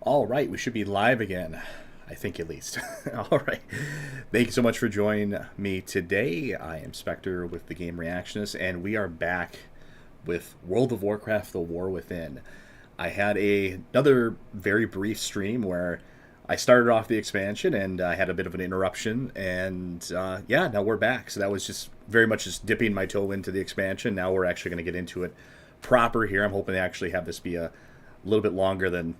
All right, we should be live again. I think at least. All right. Thank you so much for joining me today. I am Spectre with the Game Reactionist, and we are back with World of Warcraft, The War Within. I had another very brief stream where I started off the expansion and I had a bit of an interruption, and yeah, now we're back. So that was just very much just dipping my toe into the expansion. Now we're actually going to get into it proper here. I'm hoping to actually have this be a little bit longer than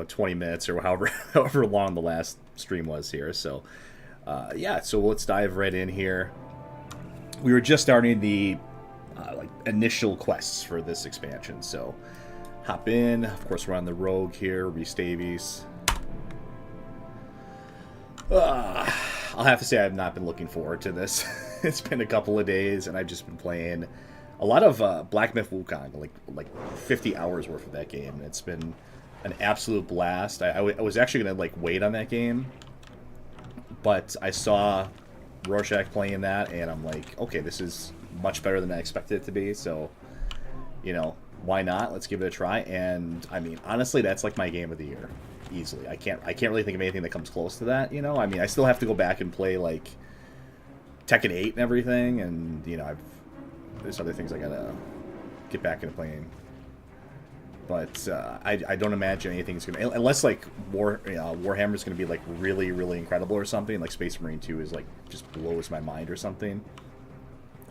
20 minutes or however long the last stream was here. So yeah, so let's dive right in here. We were just starting the initial quests for this expansion, so hop in. Of course, we're on the rogue here, Restavies. I'll have to say I've not been looking forward to this. It's been a couple of days, and I've just been playing a lot of Black Myth Wukong, like 50 hours worth of that game, and it's been an absolute blast. I was actually gonna wait on that game, but I saw Rorschach playing that, and I'm like, okay, this is much better than I expected it to be. So, why not? Let's give it a try. And I mean, honestly, that's like my game of the year, easily. I can't really think of anything that comes close to that. I mean, I still have to go back and play like Tekken 8 and everything, and there's other things I gotta get back into playing. But I don't imagine anything's gonna, unless like Warhammer's gonna be like really, really incredible or something. Like Space Marine 2 is like just blows my mind or something,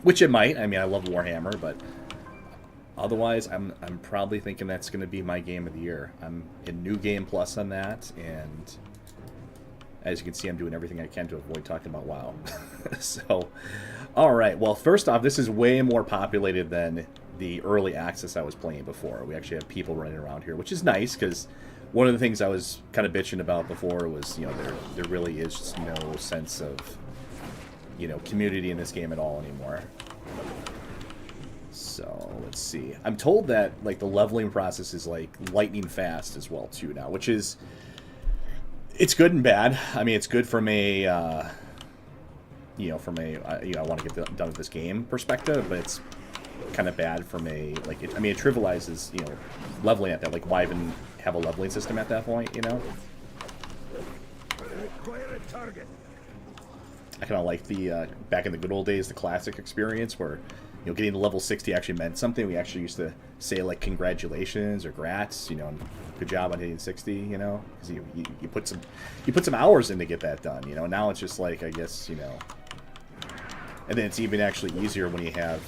which it might. I mean, I love Warhammer, but otherwise, I'm probably thinking that's gonna be my game of the year. I'm in New Game Plus on that, and as you can see, I'm doing everything I can to avoid talking about WoW. So, all right. Well, first off, this is way more populated than the early access I was playing before. We actually have people running around here, which is nice, because one of the things I was kind of bitching about before was, there really is just no sense of, community in this game at all anymore. So, let's see. I'm told that, the leveling process is, lightning fast as well, too, now, which is, it's good and bad. I mean, it's good from a, I want to get done with this game perspective, but it's kind of bad from a, I mean, it trivializes, leveling at that. Why even have a leveling system at that point, I kind of like the, back in the good old days, the classic experience where, getting to level 60 actually meant something. We actually used to say, congratulations or grats, good job on hitting 60, because you put some hours in to get that done, Now it's just I guess, and then it's even actually easier when you have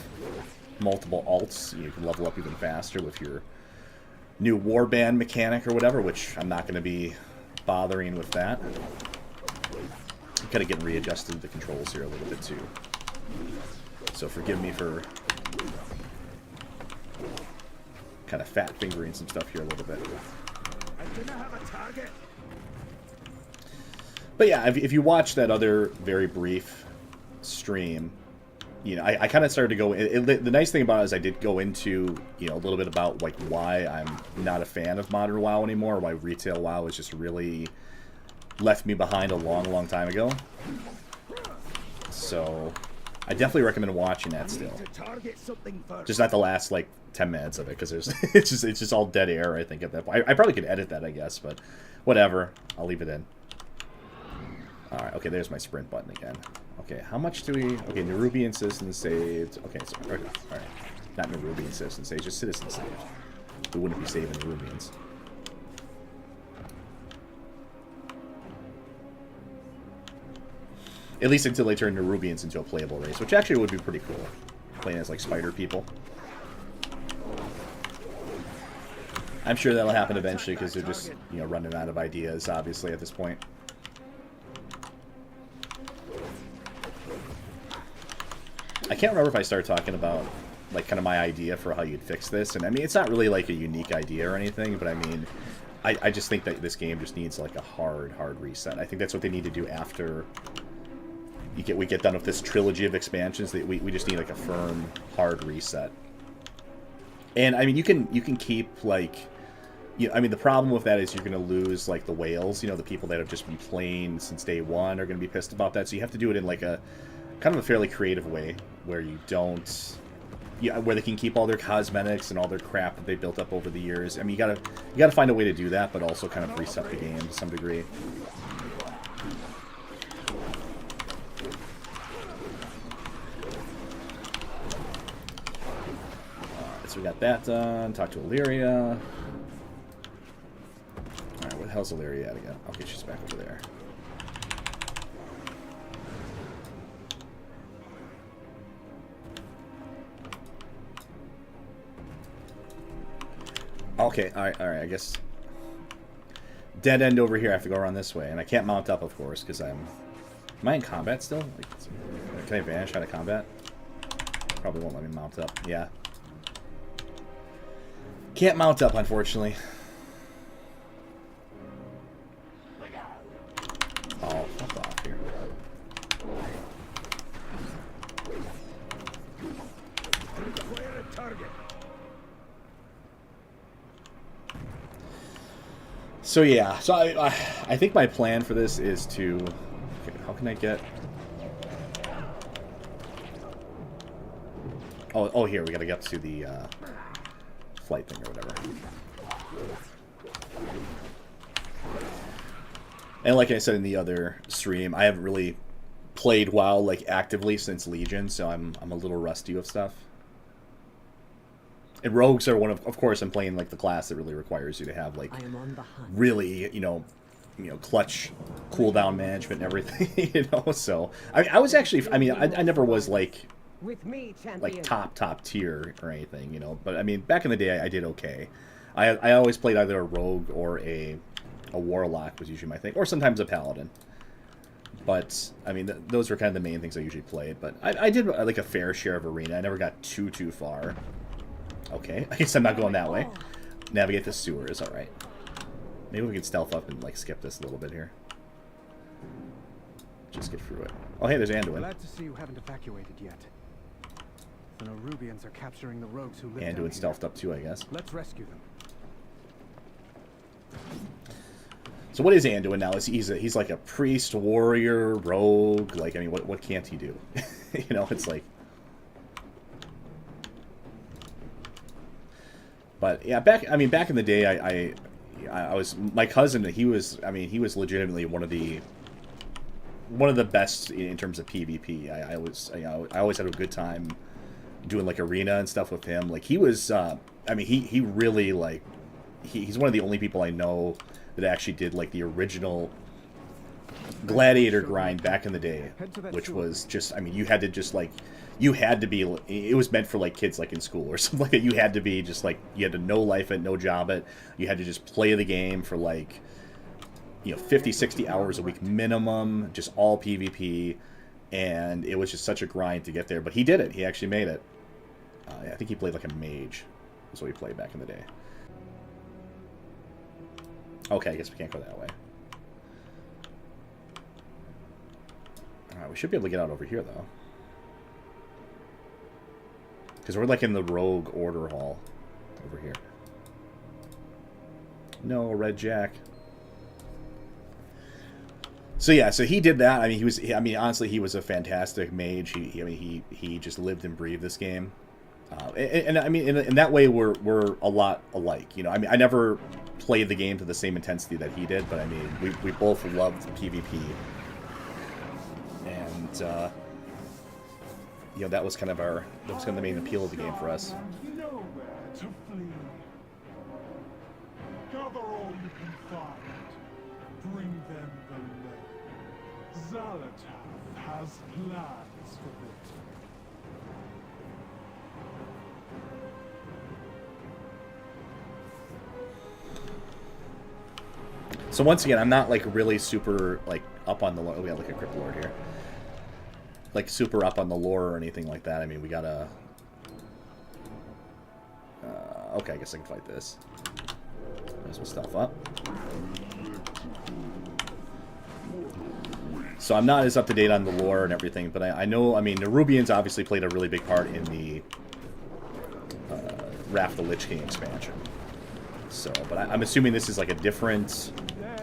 multiple alts. You can level up even faster with your new warband mechanic or whatever, which I'm not going to be bothering with that. I'm kind of getting readjusted to the controls here a little bit too, so forgive me for kind of fat fingering some stuff here a little bit. But yeah, if you watch that other very brief stream, I kind of started to go. The nice thing about it is I did go into a little bit about why I'm not a fan of modern WoW anymore, why retail WoW has just really left me behind a long time ago. So I definitely recommend watching that still. Just not the last 10 minutes of it, because there's it's just all dead air. I think at that point I probably could edit that, I guess, but whatever. I'll leave it in. All right. Okay, there's my sprint button again. Okay, how much do we... Okay, Nerubian citizen saved. Okay, so, all right. Not Nerubian citizen saved, just citizen saved. We wouldn't be saving Nerubians. At least until they turn Nerubians into a playable race, which actually would be pretty cool. Playing as, spider people. I'm sure that'll happen eventually, because they're just, running out of ideas, obviously, at this point. I can't remember if I started talking about, kind of my idea for how you'd fix this. And, I mean, it's not really, a unique idea or anything, but, I mean, I just think that this game just needs, a hard reset. I think that's what they need to do after we get done with this trilogy of expansions. That we just need, a firm, hard reset. And, I mean, you can keep, I mean, the problem with that is you're going to lose, the whales. The people that have just been playing since day one are going to be pissed about that. So you have to do it in, a kind of a fairly creative way, where you don't yeah, where they can keep all their cosmetics and all their crap that they built up over the years. I mean, you gotta find a way to do that, but also kind of reset the game to some degree. So we got that done. Talk to Illyria. Alright, where the hell's Illyria at again? Okay, she's back over there. Okay, alright, I guess... Dead end over here, I have to go around this way. And I can't mount up, of course, because I'm... Am I in combat still? Like, can I vanish out of combat? Probably won't let me mount up. Yeah. Can't mount up, unfortunately. Oh, fuck off here. So yeah, so I think my plan for this is to... Okay, how can I get... Oh, here, we gotta get to the flight thing or whatever. And like I said in the other stream, I haven't really played WoW like actively since Legion, so I'm a little rusty with stuff. And rogues are one of course, I'm playing like the class that really requires you to have like really, you know, clutch cooldown management and everything, you know. So I was actually, I mean, I never was like top tier or anything, you know. But I mean, back in the day, I did okay. I always played either a rogue or a warlock was usually my thing, or sometimes a paladin. But I mean, those were kind of the main things I usually played. But I did like a fair share of arena. I never got too far. Okay, I guess I'm not going that way. Navigate the sewers, alright. Maybe we can stealth up and like skip this a little bit here. Just get through it. Oh hey, there's Anduin. Glad to see you haven't evacuated yet. The Nerubians are capturing the rogues who live Anduin stealthed up too, I guess. Let's rescue them. So what is Anduin now? He's like a priest, warrior, rogue. Like, I mean, what can't he do? You know, it's like... But yeah, back in the day, I was, my cousin, he was legitimately one of the best in terms of PvP. I always had a good time doing like arena and stuff with him. Like he was, I mean, he really like, he's one of the only people I know that actually did like the original gladiator grind back in the day, which was just, I mean, you had to just like, you had to be, it was meant for like kids like in school or something like that. You had to be just like, you had to know life it, no job it. You had to just play the game for like, you know, 50, 60 hours a week minimum, just all PvP. And it was just such a grind to get there. But he did it. He actually made it. I think he played like a mage. That's what he played back in the day. Okay, I guess we can't go that way. Alright, we should be able to get out over here, though. Because we're like in the rogue order hall over here. No, Red Jack. So yeah, so he did that. I mean, honestly, he was a fantastic mage. He just lived and breathed this game. And I mean, in that way, we're a lot alike. You know, I mean, I never played the game to the same intensity that he did, but I mean, we both loved PvP. And you know, that was kind of the main appeal of the game for us. Nowhere to flee. Gather all you can find. Bring them the lead. Zalatath has plans for it. So once again, I'm not like really super like up on the lore. We got like a Crypt Lord here. Like super up on the lore or anything like that. I mean, we gotta... okay, I guess I can fight this. There's some stuff up. So I'm not as up to date on the lore and everything, but I know, I mean, Nerubians obviously played a really big part in the Wrath of the Lich King expansion. So, but I'm assuming this is like a different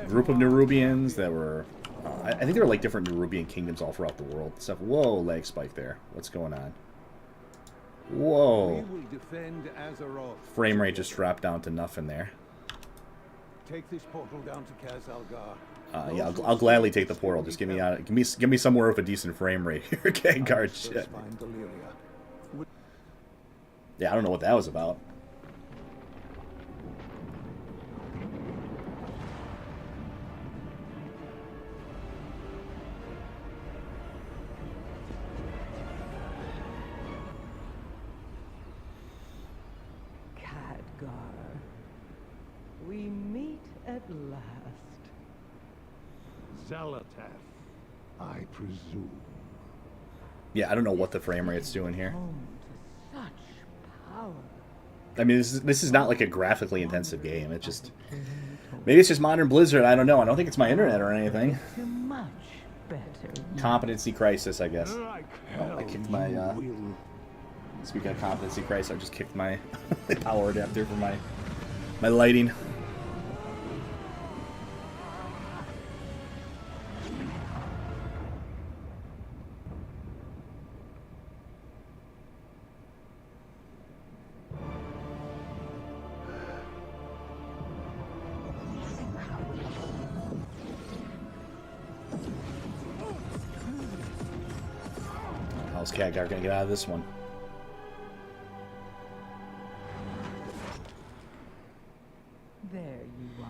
group of Nerubians that were... I think there are like different Nerubian kingdoms all throughout the world. Stuff. Whoa, leg spike there. What's going on? Whoa. We will defend Azeroth. Frame rate just dropped down to nothing there. Take this portal down to Kaz Algar. Yeah, I'll gladly take the portal. Just give me out. Give me somewhere with a decent frame rate here. Okay, guard shit. Yeah, I don't know what that was about. Khadgar, we meet at last. Zalatath, I presume. Yeah, I don't know what the frame rate's doing here. Home to such power. I mean, this is not like a graphically intensive game. It's just maybe it's just modern Blizzard. I don't know. I don't think it's my internet or anything. It's a much better. Competency crisis, I guess. Like Oh, I hell kicked my. you will. Speaking of competency crisis, I just kicked my power adapter for my lighting. How's Khadgar gonna get out of this one? There you are.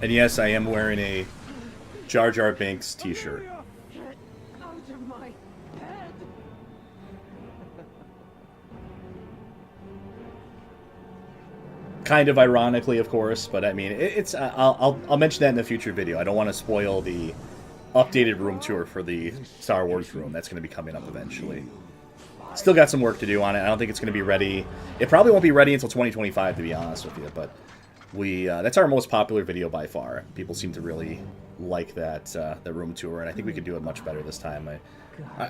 And yes, I am wearing a Jar Jar Binks t-shirt. Get out of my head! Kind of ironically, of course, but I mean, it's. I'll mention that in a future video. I don't want to spoil the updated room tour for the Star Wars room. That's going to be coming up eventually. Still got some work to do on it. I don't think it's going to be ready. It probably won't be ready until 2025, to be honest with you. But that's our most popular video by far. People seem to really like that the room tour, and I think we could do it much better this time.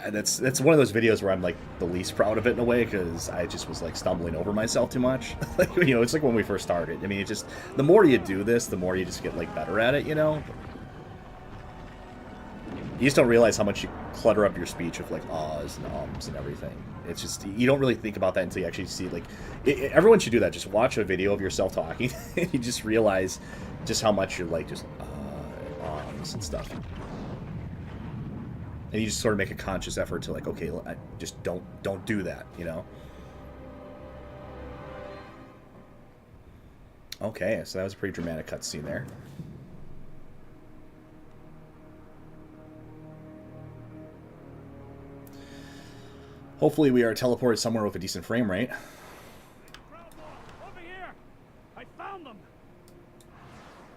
That's one of those videos where I'm like the least proud of it in a way, because I just was like stumbling over myself too much. Like, you know, it's like when we first started. I mean, it just, the more you do this, the more you just get like better at it, you know. You just don't realize how much you clutter up your speech with like ahs and ums and everything. It's just, you don't really think about that until you actually see, like, everyone should do that. Just watch a video of yourself talking, and you just realize just how much you're like just ums and stuff. And you just sort of make a conscious effort to like, okay, I just don't do that, you know. Okay, so that was a pretty dramatic cutscene there. Hopefully we are teleported somewhere with a decent frame rate. Over here! I found them!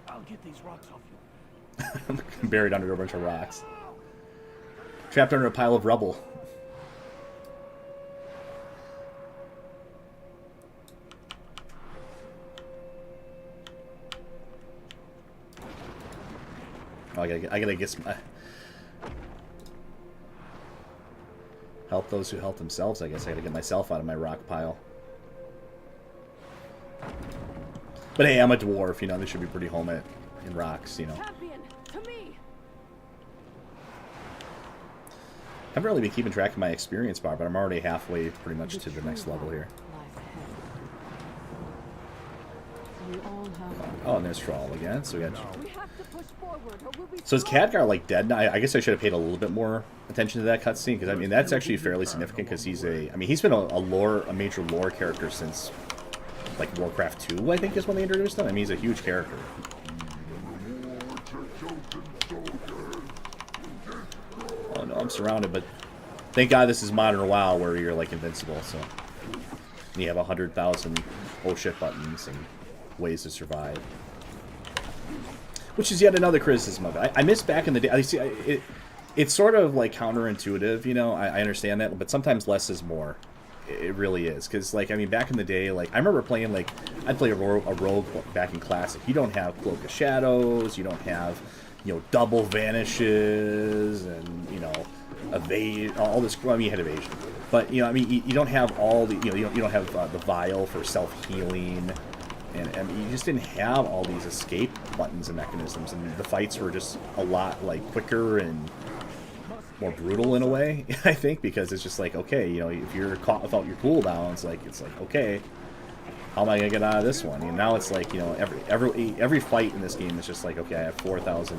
I'll get these rocks off you. I'm buried under a bunch of rocks. Trapped under a pile of rubble. Oh, I gotta get some... help those who help themselves, I guess. I gotta get myself out of my rock pile. But hey, I'm a dwarf, you know, they should be pretty home in rocks, you know. Champion, to me! I haven't really been keeping track of my experience bar, but I'm already halfway pretty much to the next level here. Oh, and there's Thrall again, so we got... So is Khadgar, like, dead now? I guess I should have paid a little bit more attention to that cutscene, because, I mean, that's actually fairly significant, because he's a... I mean, he's been a major lore character since, like, Warcraft 2, I think, is when they introduced him. I mean, he's a huge character. Oh, no, I'm surrounded, but thank God this is modern WoW, where you're, like, invincible, so... And you have 100,000 oh shit buttons and ways to survive. Which is yet another criticism of it. I miss back in the day. I see it's sort of like counterintuitive, you know. I understand that, but sometimes less is more. It really is, because like, I mean, back in the day, like, I remember playing, like, I'd play a rogue back in Classic. You don't have Cloak of Shadows. You don't have, you know, double vanishes and, you know, evade, all this. Well, I mean, you had evasion, but, you know, I mean, you don't have all the, you know, you don't have the vial for self-healing. And you just didn't have all these escape buttons and mechanisms, and the fights were just a lot like quicker and more brutal in a way, I think, because it's just like, okay, you know, if you're caught without your cooldowns, like, it's like, okay, how am I gonna get out of this one? And now it's like, you know, every fight in this game is just like, okay, I have 4,000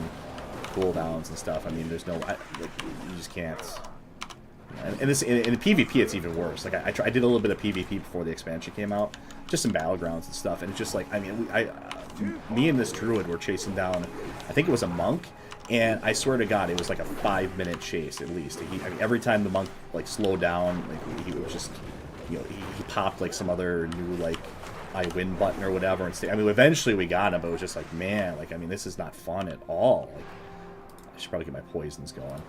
cooldowns and stuff. I mean, there's no, like, you just can't. And this in PvP, it's even worse. Like I did a little bit of PvP before the expansion came out, just some battlegrounds and stuff, and it's just like, I mean, me and this druid were chasing down, I think it was a monk, and I swear to God, it was like a 5-minute chase at least. I mean, every time the monk like slowed down, like he was just, you know, he popped like some other new like I win button or whatever. And I mean, eventually we got him, but it was just like, man, like, I mean, this is not fun at all. Like, I should probably get my poisons going.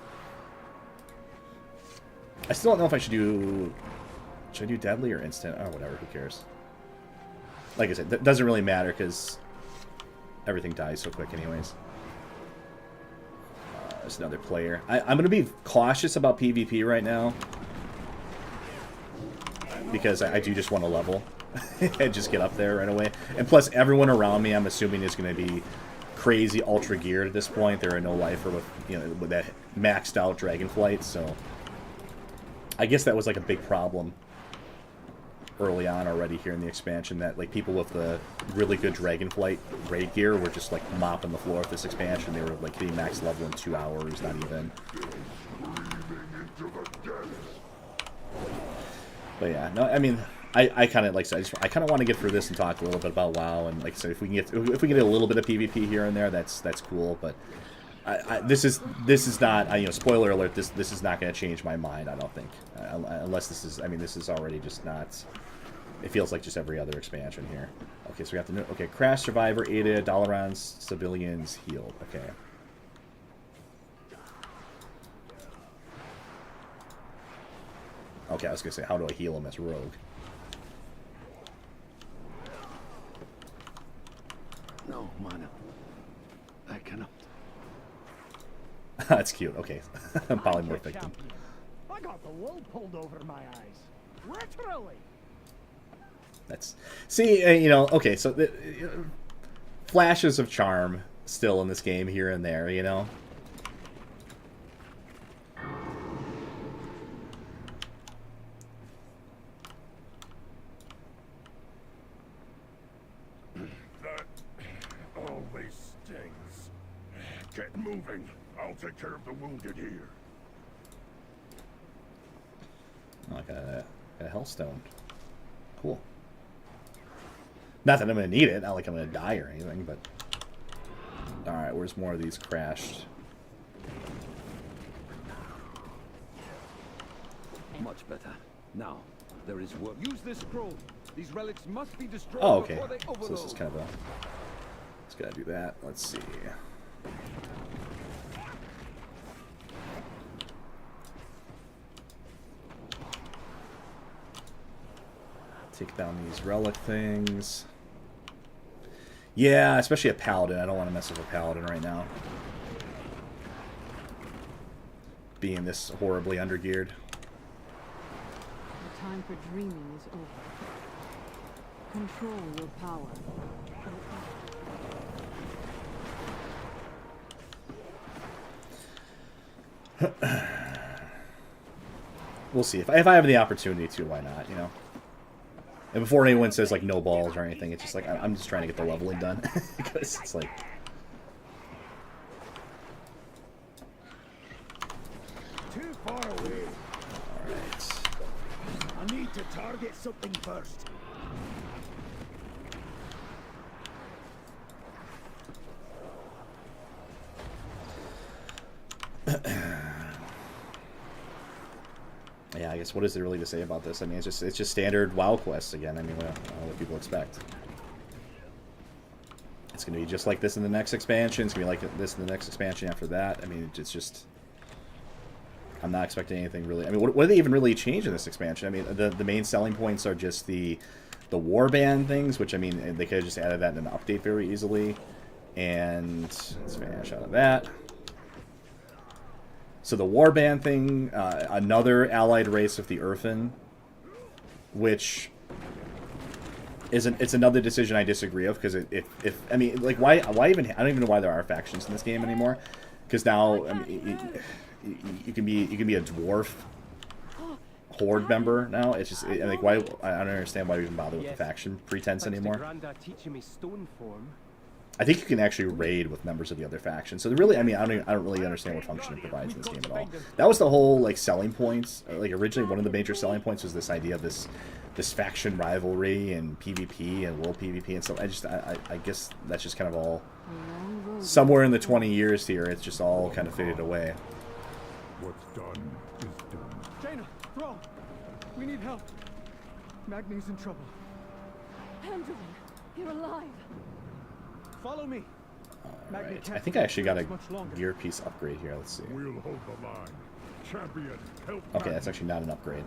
I still don't know if I should do deadly or instant? Oh, whatever, who cares? Like I said, that doesn't really matter because everything dies so quick anyways. There's another player. I'm going to be cautious about PvP right now because I do just want to level and just get up there right away. And plus, everyone around me, I'm assuming, is going to be crazy ultra geared at this point. They're a no lifer with, you know, with that maxed out dragonflight, so I guess that was like a big problem early on already here in the expansion, that like people with the really good dragonflight raid gear were just like mopping the floor with this expansion. They were like hitting max level in 2 hours, not even. But yeah, no, I mean, I kind of like I kind of want to get through this and talk a little bit about WoW, and like I said, if we get a little bit of PvP here and there, that's cool. But this is not, you know, spoiler alert, this is not going to change my mind, I don't think, unless this is, I mean, this is already just not, it feels like just every other expansion here. Okay, so we have to, okay, Crash Survivor aided, Dalaran's civilians healed. Okay. Okay, I was going to say, how do I heal him as rogue? No, man. I cannot. That's cute. Okay. Polymorph victim. I got the wool pulled over my eyes. Literally. That's, see, you know, okay, so flashes of charm still in this game here and there, you know. That always stings. Get moving. I'll take care of the wounded here. Oh, I got a hellstone. Cool. Not that I'm going to need it. Not like I'm going to die or anything, but... Alright, where's more of these crashed? Much better. Now, there is work. Use this scroll. These relics must be destroyed. Oh, okay. Before they So this is overload. kind of a... Let's gotta do that. Let's see. Take down these relic things. Yeah, especially a paladin. I don't want to mess with a paladin right now. Being this horribly undergeared. The time for dreaming is over. Control your power. We'll see. If I have the opportunity to, why not, you know? And before anyone says, like, no balls or anything, it's just like, I'm just trying to get the leveling done. Because it's like... Too far away. Alright. I need to target something first. Yeah, I guess what is there really to say about this? I mean, it's just standard WoW quests again. I mean, what people expect. It's going to be just like this in the next expansion. It's going to be like this in the next expansion after that. I mean, it's just... I'm not expecting anything really... I mean, what do they even really change in this expansion? I mean, the main selling points are just the warband things, which, I mean, they could have just added that in an update very easily. And let's finish out of that. So the warband thing, another allied race of the Earthen, which it's another decision I disagree of, because if I mean, like, why even, I don't even know why there are factions in this game anymore, because now, I mean, you can be a dwarf horde member now. It's just like why I don't understand why we even bother with the faction pretense anymore. I think you can actually raid with members of the other faction. So really, I mean, I don't really understand what function it provides in this game at all. That was the whole like selling points. Like originally, one of the major selling points was this idea of this faction rivalry and PvP and world PvP and stuff. I guess that's just kind of all somewhere in the 20 years here. It's just all kind of faded away. What's done is done. Jaina, Thrall, we need help. Magni's in trouble. Pendulum, you're alive. Follow me. Alright, I think I actually got a gear piece upgrade here. Let's see. We'll hold the line. Champion, help. Okay, that's actually not an upgrade.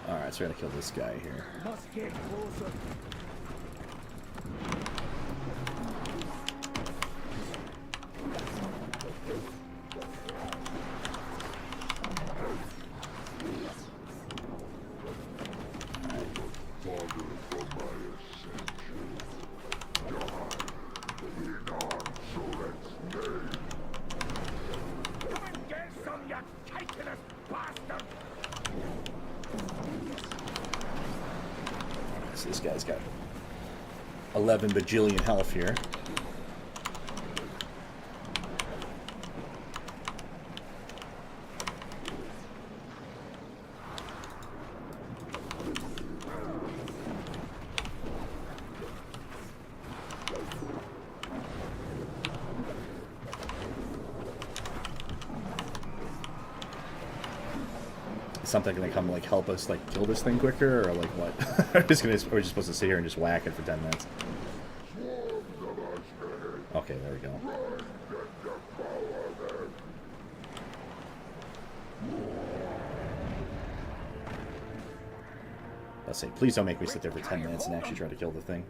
Alright, so we're gonna kill this guy here. Must get closer. So this guy's got 11 bajillion health here. Something gonna come like help us like kill this thing quicker, or like what? we're just supposed to sit here and just whack it for 10 minutes. Okay, there we go. Let's say, please don't make me sit there for 10 minutes and actually try to kill the thing.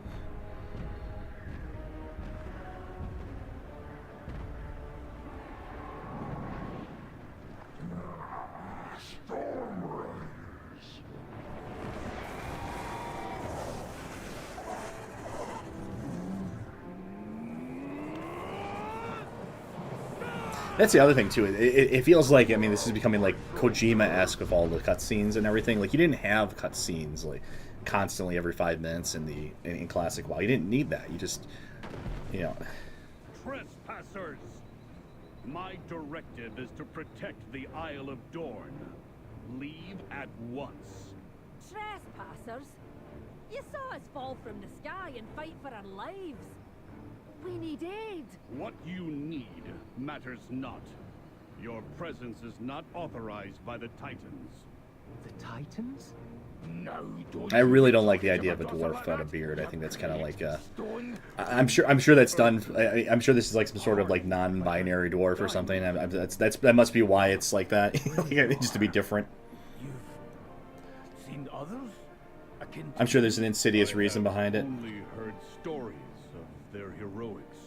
That's the other thing too. It feels like, I mean, this is becoming like Kojima-esque with all the cutscenes and everything. Like you didn't have cutscenes like constantly every 5 minutes in classic WoW. You didn't need that. You just, you know. Trespassers! My directive is to protect the Isle of Dorne. Leave at once. Trespassers? You saw us fall from the sky and fight for our lives. We need aid. What you need matters not. Your presence is not authorized by the Titans. The Titans? No, don't. I really don't like the idea of a dwarf without a beard. I think that's kind of like I'm sure that's done. I'm sure this is like some sort of like non-binary dwarf or something. That must be why it's like that, just to be different. You've seen others? I'm sure there's an insidious reason behind it. Only heard stories of their heroics.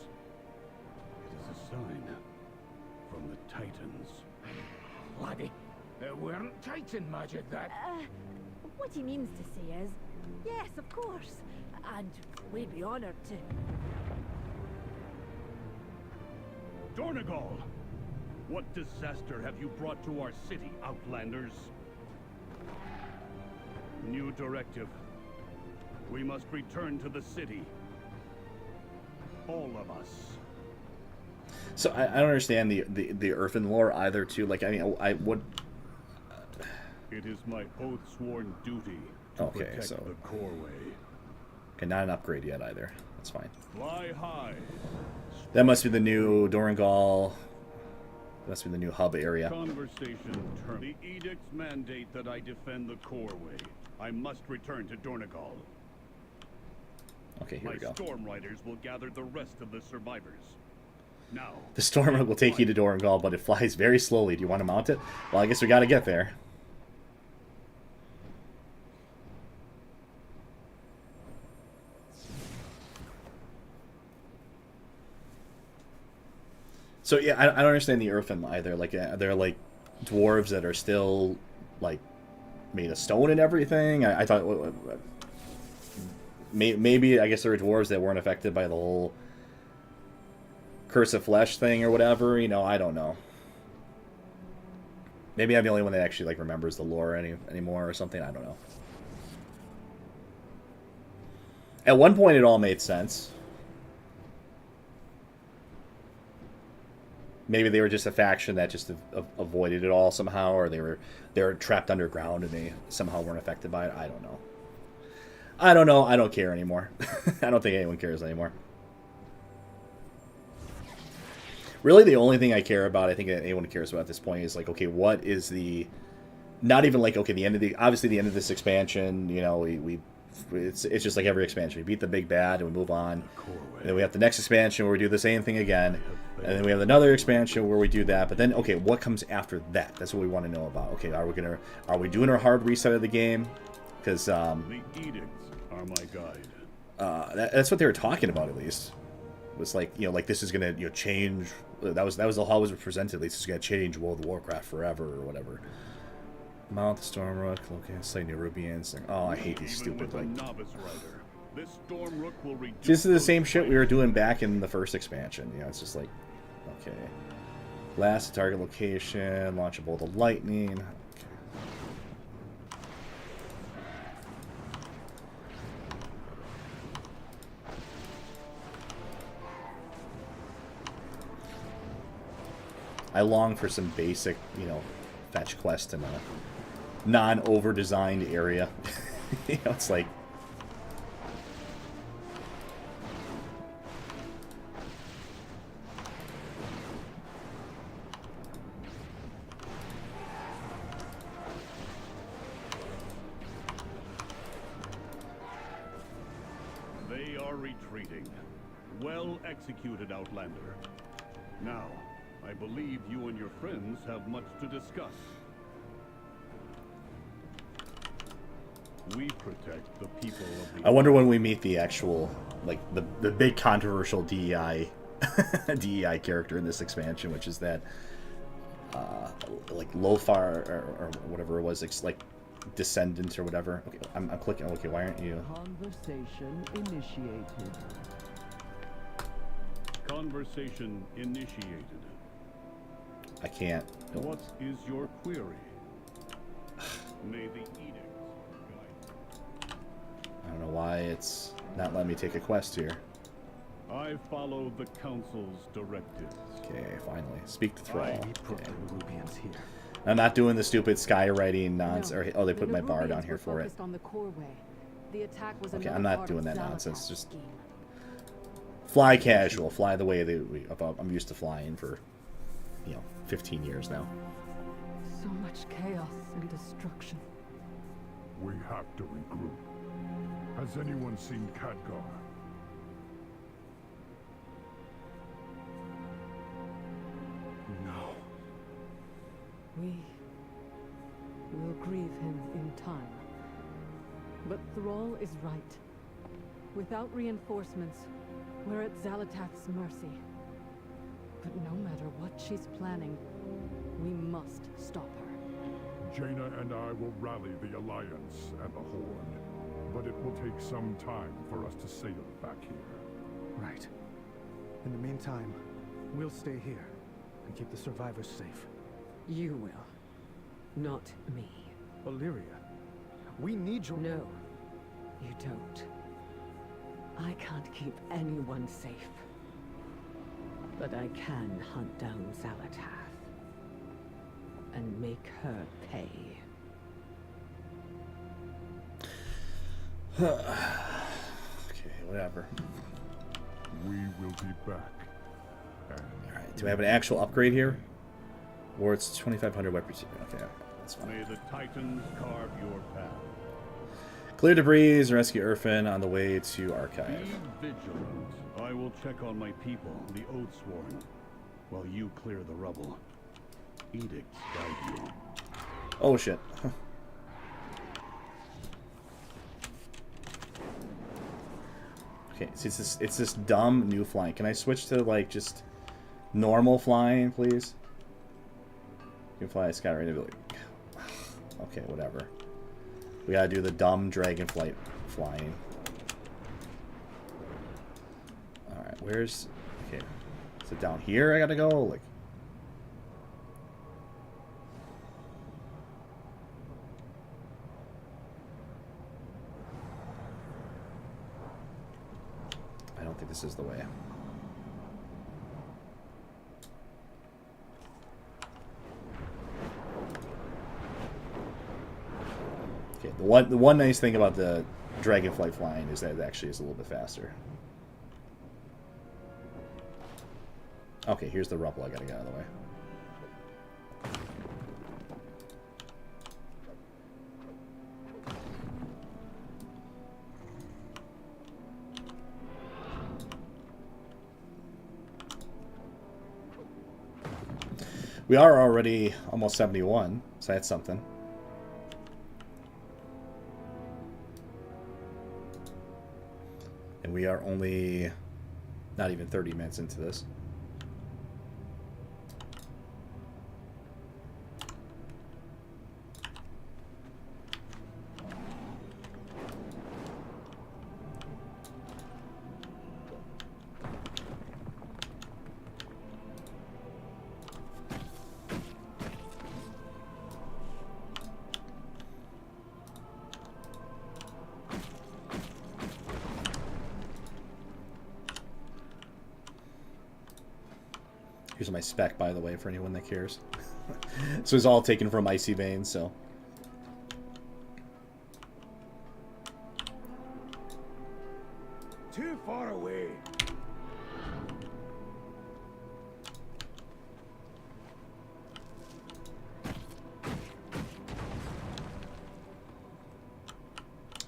It is a sign from the Titans. Laddie, it weren't Titan magic that. What he means to say is, yes, of course, and we'd be honored to. Dornegal! What disaster have you brought to our city, Outlanders? New directive. We must return to the city. All of us. So I don't understand the Earthen lore either, too. Like, I mean, I would. It is my oath-sworn duty to protect the Coreway. Okay, not an upgrade yet either. That's fine. Fly high. That must be the new Dorangal. That must be the new hub area. Conversation term. The edicts mandate that I defend the Coreway. I must return to Dornegal. Okay, here we go. My Storm Riders will gather the rest of the survivors. Now. The Storm will take you to Dorangal, but it flies very slowly. Do you want to mount it? Well, I guess we got to get there. So yeah, I don't understand the Earthen either. Like they're like dwarves that are still like made of stone and everything. I thought. maybe I guess there were dwarves that weren't affected by the whole curse of flesh thing or whatever. You know, I don't know. Maybe I'm the only one that actually like remembers the lore anymore or something. I don't know. At one point, it all made sense. Maybe they were just a faction that just avoided it all somehow, or they were trapped underground and they somehow weren't affected by it. I don't know. I don't know. I don't care anymore. I don't think anyone cares anymore. Really, the only thing I care about, I think that anyone cares about at this point, is like, okay, what is the... Not even like, okay, the end of the... Obviously, the end of this expansion, you know, it's just like every expansion. We beat the big bad and we move on. And then we have the next expansion where we do the same thing again. And then we have another expansion where we do that. But then, okay, what comes after that? That's what we want to know about. Okay, are we doing our hard reset of the game? Because The edicts are my guide. that's what they were talking about, at least. It was like, you know, like this is gonna, you know, change. That was how it was presented. This is gonna change World of Warcraft forever or whatever. Mount the Stormrook, okay, slay Nerubians. Oh, I hate these stupid like. Novice rider, this Stormrook will reduce This is the same shit we were doing back in the first expansion. You know, it's just like, okay, last target location, launch a bolt of lightning. Okay. I long for some basic, you know, fetch quest in a non-over-designed area. You know, it's like... They are retreating. Well executed, Outlander. Now, I believe you and your friends have much to discuss. We protect the people of the... I wonder when we meet the actual, like, the big controversial DEI DEI character in this expansion, which is that, like, Lofar, or whatever it was, it's like, Descendant or whatever. Okay, I'm clicking. Okay, why aren't you... Conversation initiated. Conversation initiated. I can't. What is your query? May the edicts guide I don't know why it's not letting me take a quest here. you. I follow the Council's directives. Okay, finally. Speak to Thrall. We put Okay. the Nerubians here. I'm not doing the stupid skywriting nonsense. No, Oh, they put the my bar down Nerubians here were for it. focused on the core way. The attack was Okay, another I'm not part doing of that Zalatath's nonsense, just- scheme. Fly casual. Fly the way that I'm used to flying for, you know, 15 years now. So much chaos and destruction. We have to regroup. Has anyone seen Khadgar? No. We will grieve him in time. But Thrall is right. Without reinforcements, we're at Zalatath's mercy. But no matter what she's planning, we must stop her. Jaina and I will rally the Alliance and the Horde, but it will take some time for us to sail back here. Right. In the meantime, we'll stay here and keep the survivors safe. You will. Not me. Illyria, we need your... No, you don't. I can't keep anyone safe. But I can hunt down Zalatath. And make her pay. Okay, whatever. We will be back. And Alright, do I have an actual upgrade here? Or it's 2,500 weapons. Okay, that's fine. May the Titans carve your path. Clear debris and rescue Urfin on the way to Be Archive. vigilant. I will check on my people, the Oathsworn, while you clear the rubble. Edicts guide you. Oh shit. Okay, so it's this dumb new flying. Can I switch to like just normal flying, please? You can fly sky right into it. Okay, whatever. We gotta do the dumb dragon flight flying. where's... Okay. Is it down here I gotta go? Like... I don't think this is the way. Okay, the one nice thing about the dragonflight flying is that it actually is a little bit faster. Okay, here's the rubble I gotta get out of the way. We are already almost 71, so that's something. And we are only not even 30 minutes into this. Here's my spec, by the way, for anyone that cares. So it's all taken from Icy Veins, so... Too far away.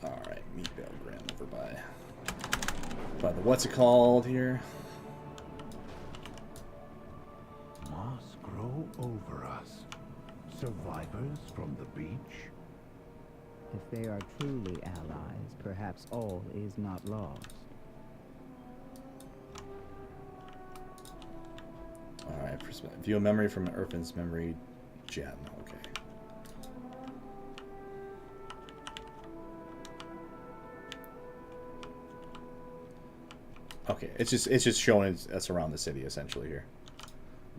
Alright, meat Belgram over by the what's it called here? Moss grow over us. Survivors from the beach? If they are truly allies, perhaps all is not lost. Alright, view a memory from Irfin's memory gem. Okay. Okay, it's just showing us around the city essentially here.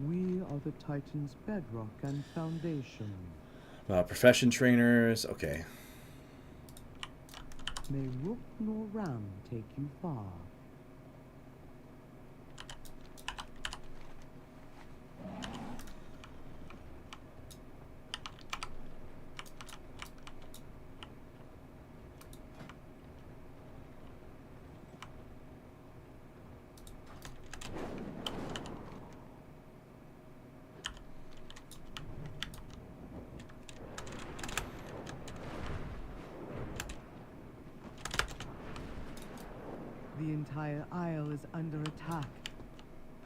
We are the Titan's bedrock and foundation. Profession trainers. Okay. May Rook nor Ram take you far. The entire Isle is under attack.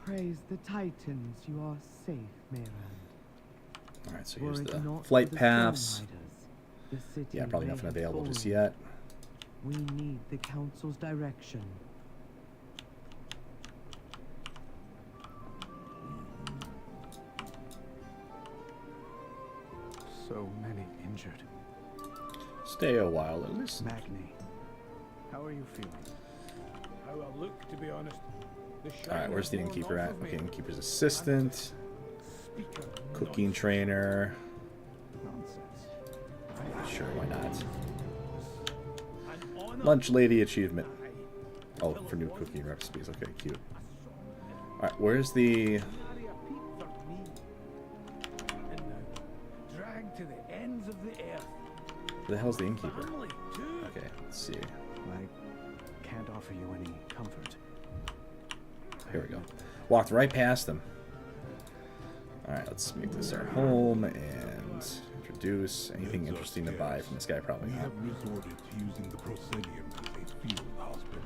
Praise the Titans, you are safe, Mayran. Alright, so here's the flight paths. The city Yeah, probably may nothing have available just fallen. yet. We need the Council's direction. So many injured. Stay a while and listen. Magni, how are you feeling? How I look, to be honest. Alright, where's the innkeeper at? Okay, innkeeper's assistant. Cooking trainer. Sure, why not? Lunch lady achievement. Oh, for new cooking recipes. Okay, cute. Alright, where's the... Dragged to the ends of the earth. Where the hell's the innkeeper? Okay, let's see. I can't offer you any comfort. Here we go. Walked right past them. Alright, let's make this our home and introduce anything interesting to buy from this guy. Probably We not. have resorted to using the proscenium as a field hospital.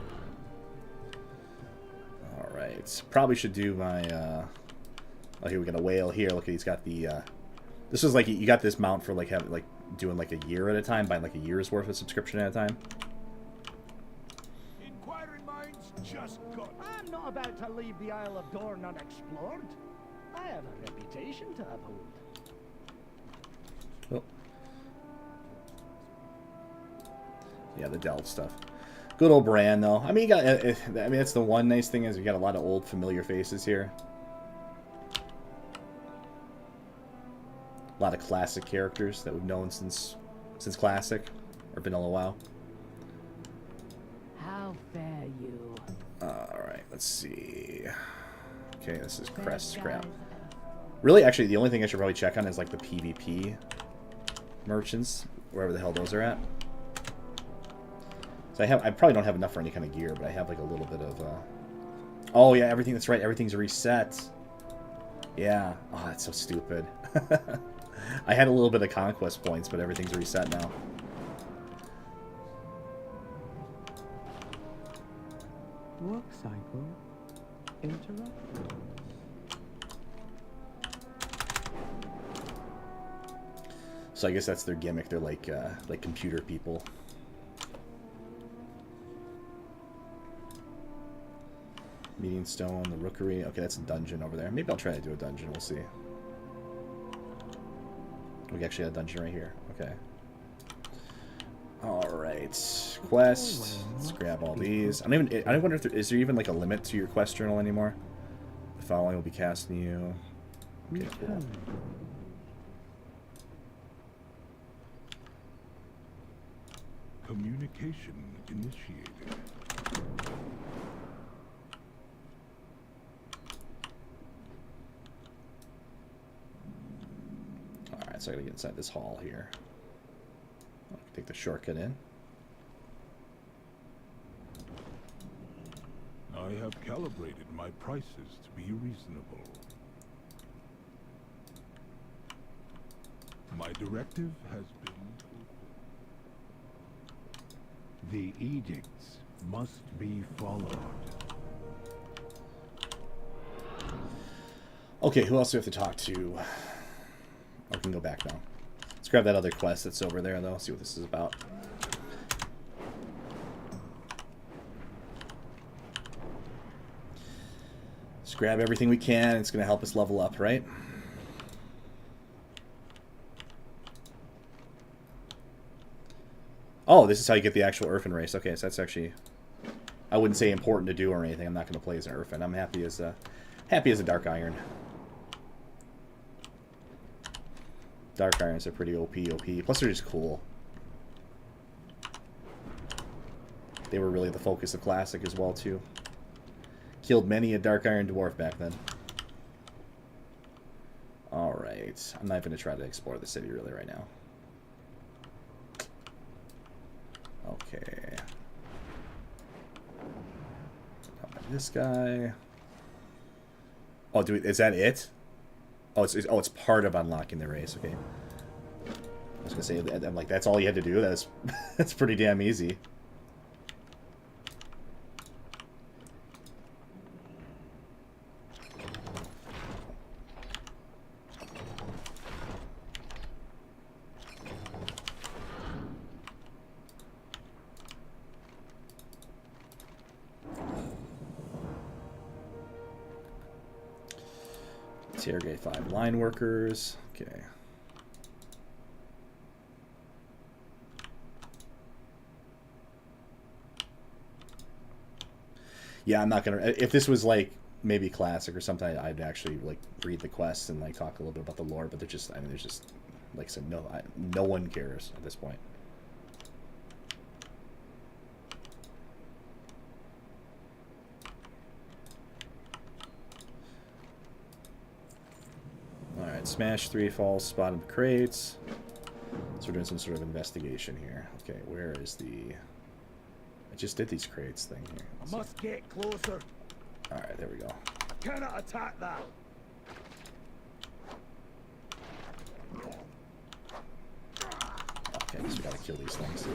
Alright, probably should do my, oh, here we got a whale here. Look, he's got the, this is like, you got this mount for, like, having, like, doing, like, a year at a time, buying, like, a year's worth of subscription at a time. Inquiring minds just got. I'm not about to leave the Isle of Dorne unexplored. I have a reputation to uphold. Oh. Yeah, the delve stuff. Good old Bran, though. I mean, you got. I mean, that's the one nice thing is we got a lot of old familiar faces here. A lot of classic characters that we've known since Classic or Vanilla WoW. How fare you? Alright, let's see. Okay, this is Crest Scrap. Really, actually, the only thing I should probably check on is like the PvP merchants, wherever the hell those are at. So I probably don't have enough for any kind of gear, but I have like a little bit of. Oh yeah, everything. That's right. Everything's reset. Yeah. Oh, that's so stupid. I had a little bit of conquest points, but everything's reset now. Work cycle interrupted. So I guess that's their gimmick. They're like computer people. Meeting Stone, the Rookery. Okay, that's a dungeon over there. Maybe I'll try to do a dungeon. We'll see. We actually have a dungeon right here. Okay. Alright. Quest. Let's grab all these. I don't wonder if is there even like a limit to your quest journal anymore? The following will be casting you. Okay, cool. Communication initiated. Alright, so I gotta get inside this hall here. I'll take the shortcut in. I have calibrated my prices to be reasonable. My directive has been... The edicts must be followed. Okay, who else do we have to talk to? I can go back now. Let's grab that other quest that's over there, though. See what this is about. Let's grab everything we can. It's going to help us level up, right? Oh, this is how you get the actual Urfin race. Okay, so that's actually... I wouldn't say important to do or anything. I'm not going to play as an Urfin. I'm happy as a Dark Iron. Dark Irons are pretty OP. Plus they're just cool. They were really the focus of Classic as well, too. Killed many a Dark Iron Dwarf back then. Alright. I'm not going to try to explore the city really right now. Okay. This guy. Oh, is that it? Oh, it's part of unlocking the race. Okay. I was gonna say, I'm like, that's all you had to do. That's pretty damn easy. Interrogate 5 line workers. Okay. Yeah, I'm not gonna. If this was like maybe Classic or something, I'd actually like read the quests and like talk a little bit about the lore. But they're just, I mean, there's just like I said, no one cares at this point. Alright, smash 3 falls, spotted the crates. So we're doing some sort of investigation here. Okay, where is the... I just did these crates thing here. I must get closer. Alright, there we go. I cannot attack that. Okay, so we gotta kill these things.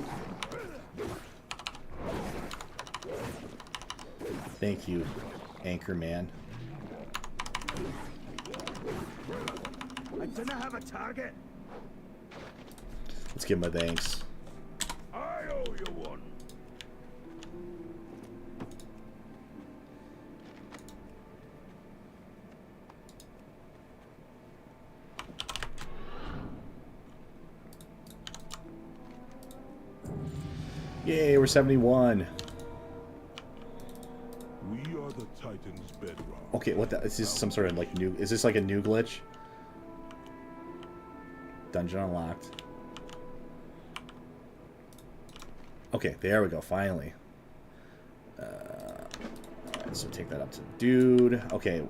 Thank you, Anchorman. I didn't have a target. Let's give him a thanks. I owe you one. Yay, we're 71. Titan's bedrock. Okay, what the? Is this some sort of like new? Is this like a new glitch? Dungeon unlocked. Okay, there we go. Finally. Alright, so take that up to dude. Okay,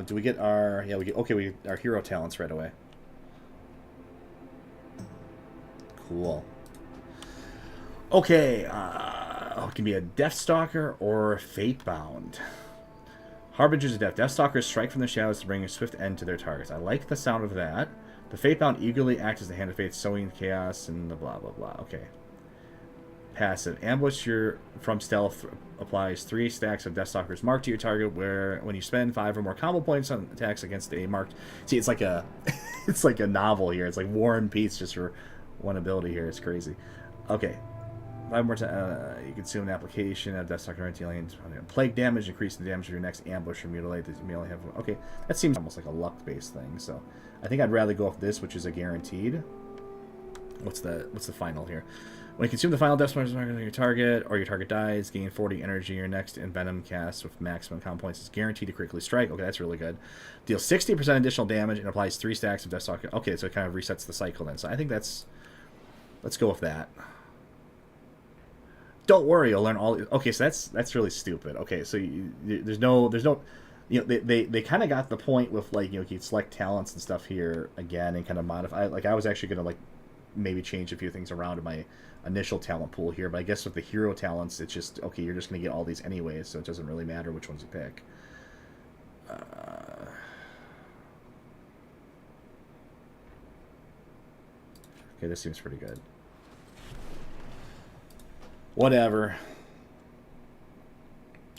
do we get our? Yeah, we get. Okay, we get our hero talents right away. Cool. Okay, it can be a Deathstalker or Fatebound. Harbingers of Death. Deathstalkers strike from the shadows to bring a swift end to their targets. I like the sound of that. The Fatebound eagerly acts as the hand of fate, sowing chaos and the blah blah blah. Okay. Passive. Ambush from stealth applies 3 stacks of Deathstalkers marked to your target, where when you spend 5 or more combo points on attacks against a marked... See, it's like a it's like a novel here. It's like War and Peace just for one ability here. It's crazy. Okay. 5 more times. You consume an application of Deathstalker anti-alien plague damage, increase the damage of your next ambush or mutilate. You only have... Okay, that seems almost like a luck-based thing. So I think I'd rather go with this, which is a guaranteed. What's the final here? When you consume the final Deathstalker on your target, or your target dies, gain 40 energy. Your next Envenom cast with maximum combo points is guaranteed to critically strike. Okay, that's really good. Deals 60% additional damage and applies 3 stacks of Deathstalker. Okay, so it kind of resets the cycle then. So I think that's... Let's go with that. Don't worry, you'll learn all... Okay, so that's really stupid. Okay, so there's no... You know, they kind of got the point with, like, you know, you can select talents and stuff here again and kind of modify... Like, I was actually going to, like, maybe change a few things around in my initial talent pool here, but I guess with the hero talents, it's just, okay, you're just going to get all these anyways, so it doesn't really matter which ones you pick. Okay, this seems pretty good. Whatever.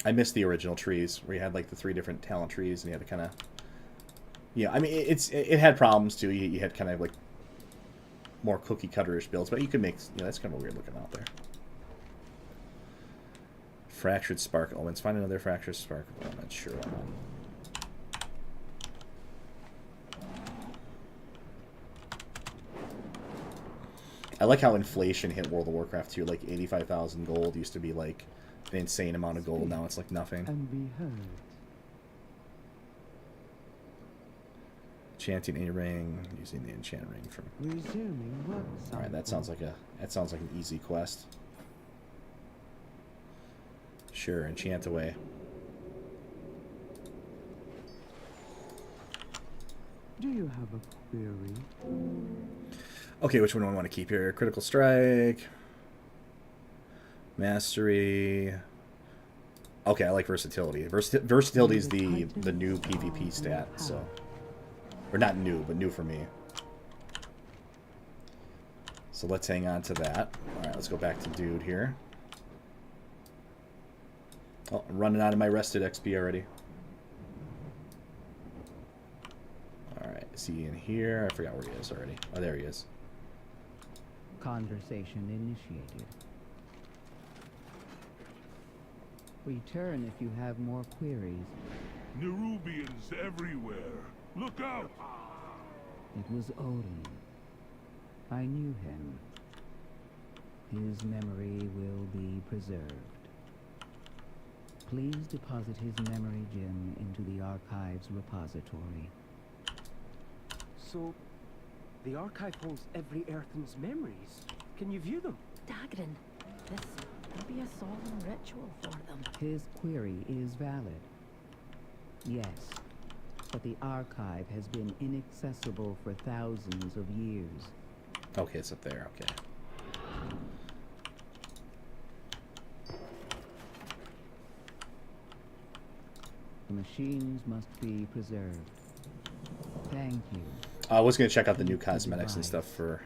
I missed the original trees, where you had, like, the 3 different talent trees, and you had to kind of... Yeah, I mean, it had problems, too. You had kind of, like, more cookie cutter-ish builds, but you could make, you know, that's kind of weird looking out there. Fractured Spark Omens. Find another Fractured Spark Omen. Sure, why not? I like how inflation hit World of Warcraft too. Like 85,000 gold used to be like an insane amount of gold. Now it's like nothing. And be heard. Enchanting a ring, using the enchant ring from. Resuming work. All right, that sounds like an easy quest. Sure, enchant away. Do you have a query? Okay, which one do I want to keep here? Critical Strike, Mastery. Okay, I like Versatility. Versatility is the new PvP stat, so. Or not new, but new for me. So let's hang on to that. Alright, let's go back to dude here. Oh, I'm running out of my rested XP already. Alright, is he in here? I forgot where he is already. Oh, there he is. Conversation initiated. Return if you have more queries. Nerubians everywhere. Look out! It was Odin. I knew him. His memory will be preserved. Please deposit his memory gem into the Archive's repository. So, the Archive holds every Earthen's memories. Can you view them? Dagrin, this will be a solemn ritual for them. His query is valid. Yes. But the Archive has been inaccessible for thousands of years. Okay, it's up there, okay. The machines must be preserved. Thank you. I was going to check out the new cosmetics and stuff for...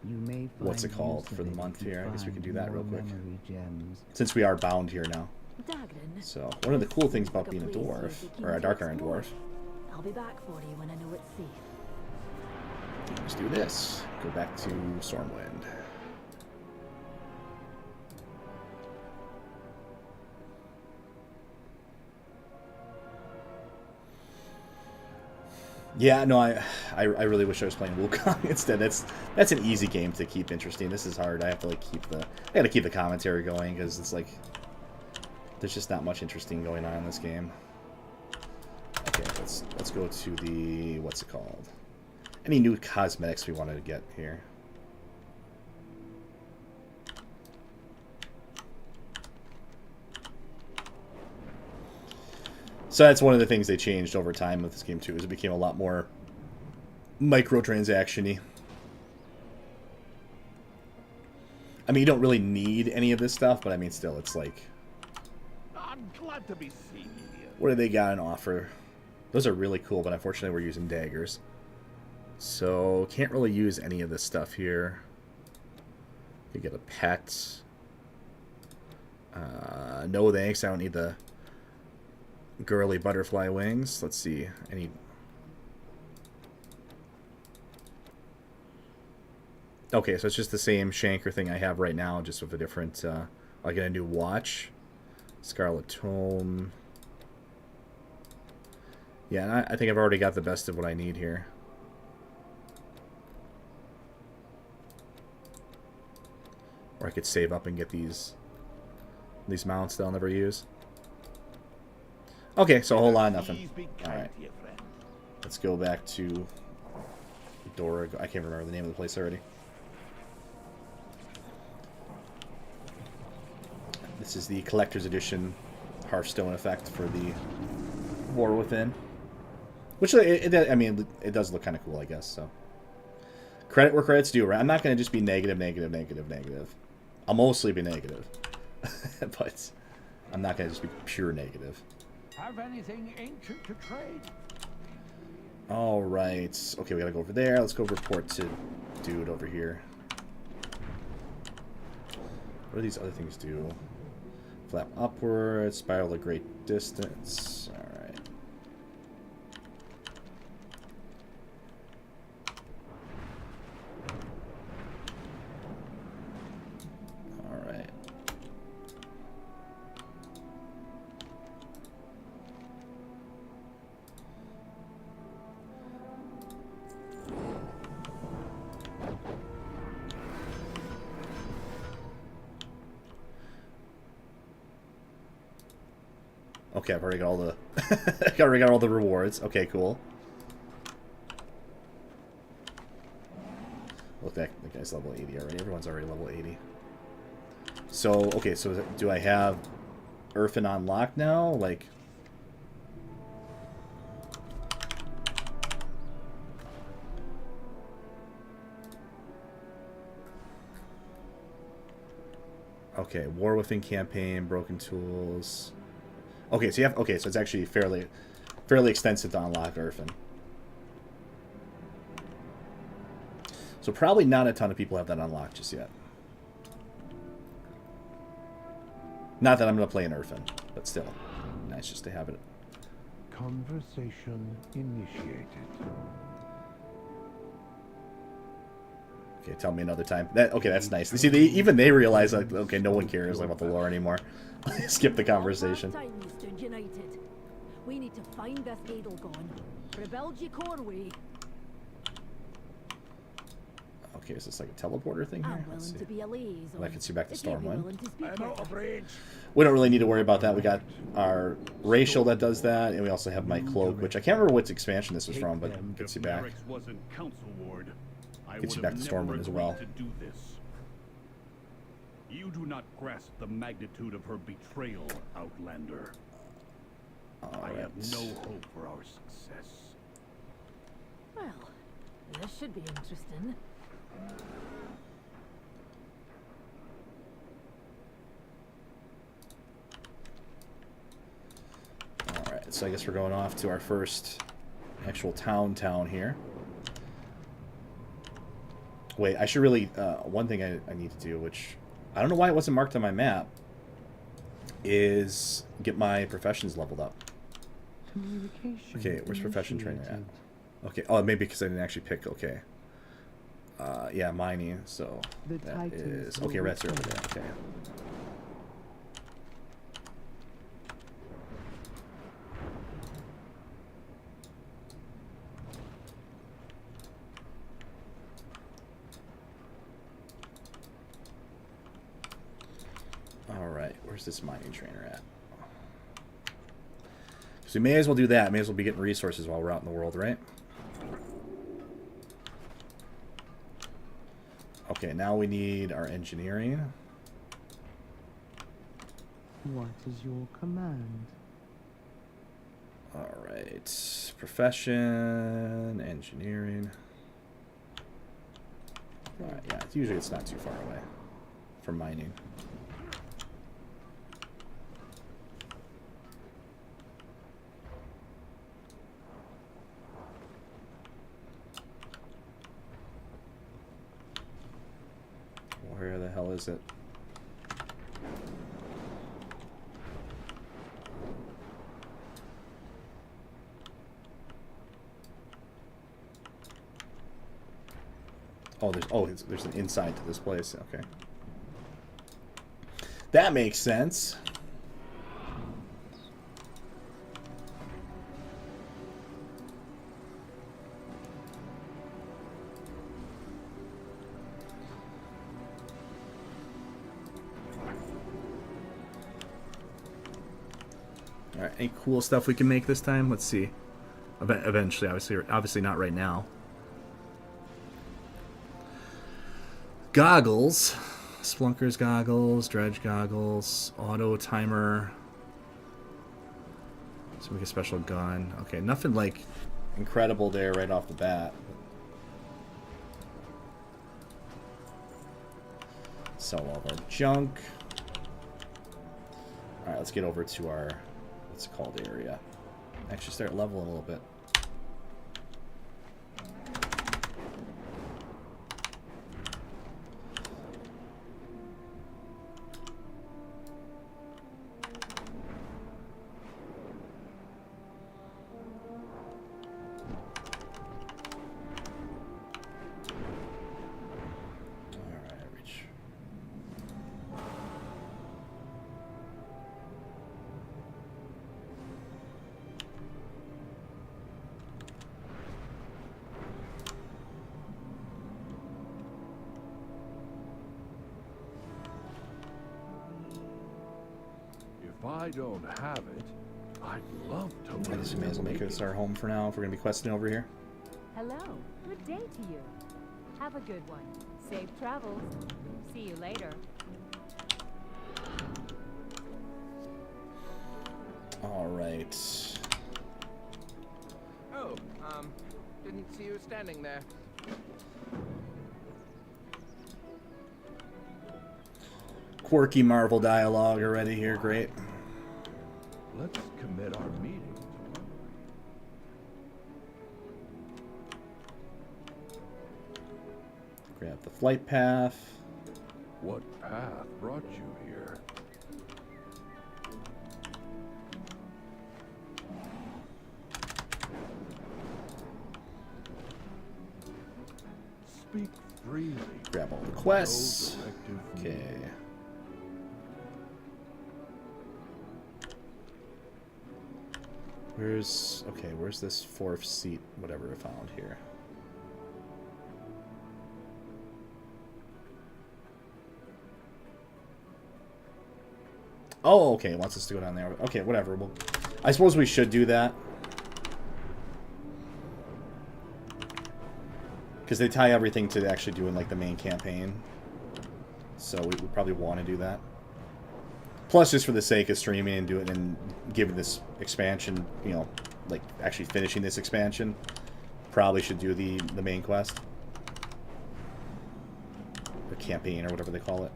You may what's it called for the month here? I guess we can do that real quick. Gems. Since we are bound here now. So, one of the cool things about being a dwarf, or a Dark Iron Dwarf... I'll be back for you when I know it's safe. Let's do this. Go back to Stormwind. Yeah, no, I really wish I was playing Wukong instead. That's an easy game to keep interesting. This is hard. I have to like I gotta keep the commentary going because it's like there's just not much interesting going on in this game. let's go to the, what's it called? Any new cosmetics we wanted to get here. So that's one of the things they changed over time with this game too, is it became a lot more microtransaction-y. I mean, you don't really need any of this stuff, but I mean, still, it's like... I'm glad to be seen here. What do they got on offer? Those are really cool, but unfortunately we're using daggers. So, can't really use any of this stuff here. You get a pet. No thanks, I don't need the girly butterfly wings. Let's see, I need... Okay, so it's just the same Shanker thing I have right now, just with a different, I get a new watch. Scarlet Tome. Yeah, and I think I've already got the best of what I need here. Or I could save up and get these mounts that I'll never use. Okay, so a whole lot of nothing. Alright. Let's go back to Dora. I can't remember the name of the place already. This is the collector's edition Hearthstone effect for the Warth Within. Which, I mean, it does look kind of cool, I guess, so. Credit where credit's due, right? I'm not going to just be negative, negative, negative, negative. I'll mostly be negative. But I'm not going to just be pure negative. Have anything ancient to trade? Alright. Okay, we got to go over there. Let's go report to dude over here. What do these other things do? Flap upward, spiral a great distance. Alright. Alright. Okay, I've already got all the already got all the rewards. Okay, cool. Look, that guy's level 80 already. Everyone's already level 80. So, okay, so do I have Urfin on lock now? Like, okay, War Within campaign, broken tools. Okay, so you have, okay, so it's actually fairly extensive to unlock Urfin. So probably not a ton of people have that unlocked just yet. Not that I'm going to play an Urfin, but still, nice just to have it. Conversation initiated. Okay, tell me another time. Okay, that's nice. See, even they realize, like, okay, no one cares about the lore anymore. Skip the conversation. United. We need to find this Edelgon. Rebuild your Corway. Okay, is this like a teleporter thing here? I'm willing to be a liaison. Well, I can see back to Stormwind. I'm out of range. We don't really need to worry about that. We got our racial that does that, and we also have my cloak, which I can't remember what expansion this was from, but gets you back. Gets you back to Stormwind as well. You do not grasp the magnitude of her betrayal, Outlander. I have no hope for our success. Well, this should be interesting. Alright, so I guess we're going off to our first actual town here. Wait, I should really... one thing I need to do, which... I don't know why it wasn't marked on my map, is get my professions leveled up. Okay, where's profession trainer at? Okay, oh, maybe because I didn't actually pick, okay. Yeah, mining, so that is... Okay, rats are over there, okay. Alright, where's this mining trainer at? So we may as well do that. May as well be getting resources while we're out in the world, right? Okay, now we need our engineering. What is your command? Alright. Profession, engineering. Alright, yeah, usually it's not too far away from mining. Where the hell is it? Oh, there's an inside to this place. Okay. That makes sense. All right, any cool stuff we can make this time? Let's see. Eventually, obviously not right now. Goggles, Splunker's goggles, Dredge goggles, auto timer. So we get a special gun. Okay, nothing like incredible there right off the bat. Sell all of our junk. All right, let's get over to our what's it called area. Actually, start leveling a little bit. If I don't have it, I'd love to. I guess we may as well make this our home for now if we're gonna be questing over here. Hello. Good day to you. Have a good one. Safe travels. See you later. All right. Oh, didn't see you standing there. Quirky Marvel dialogue already here. Great. Let's commit our meeting. Grab the flight path. What path brought you here? Speak freely. Grab all the quests. Okay. Where's this fourth seat, whatever I found here? Oh, okay, it wants us to go down there. Okay, whatever. Well, I suppose we should do that. Because they tie everything to actually doing, like, the main campaign. So we would probably want to do that. Plus, just for the sake of streaming and doing and giving this expansion, you know, like actually finishing this expansion, probably should do the main quest. Or campaign, or whatever they call it.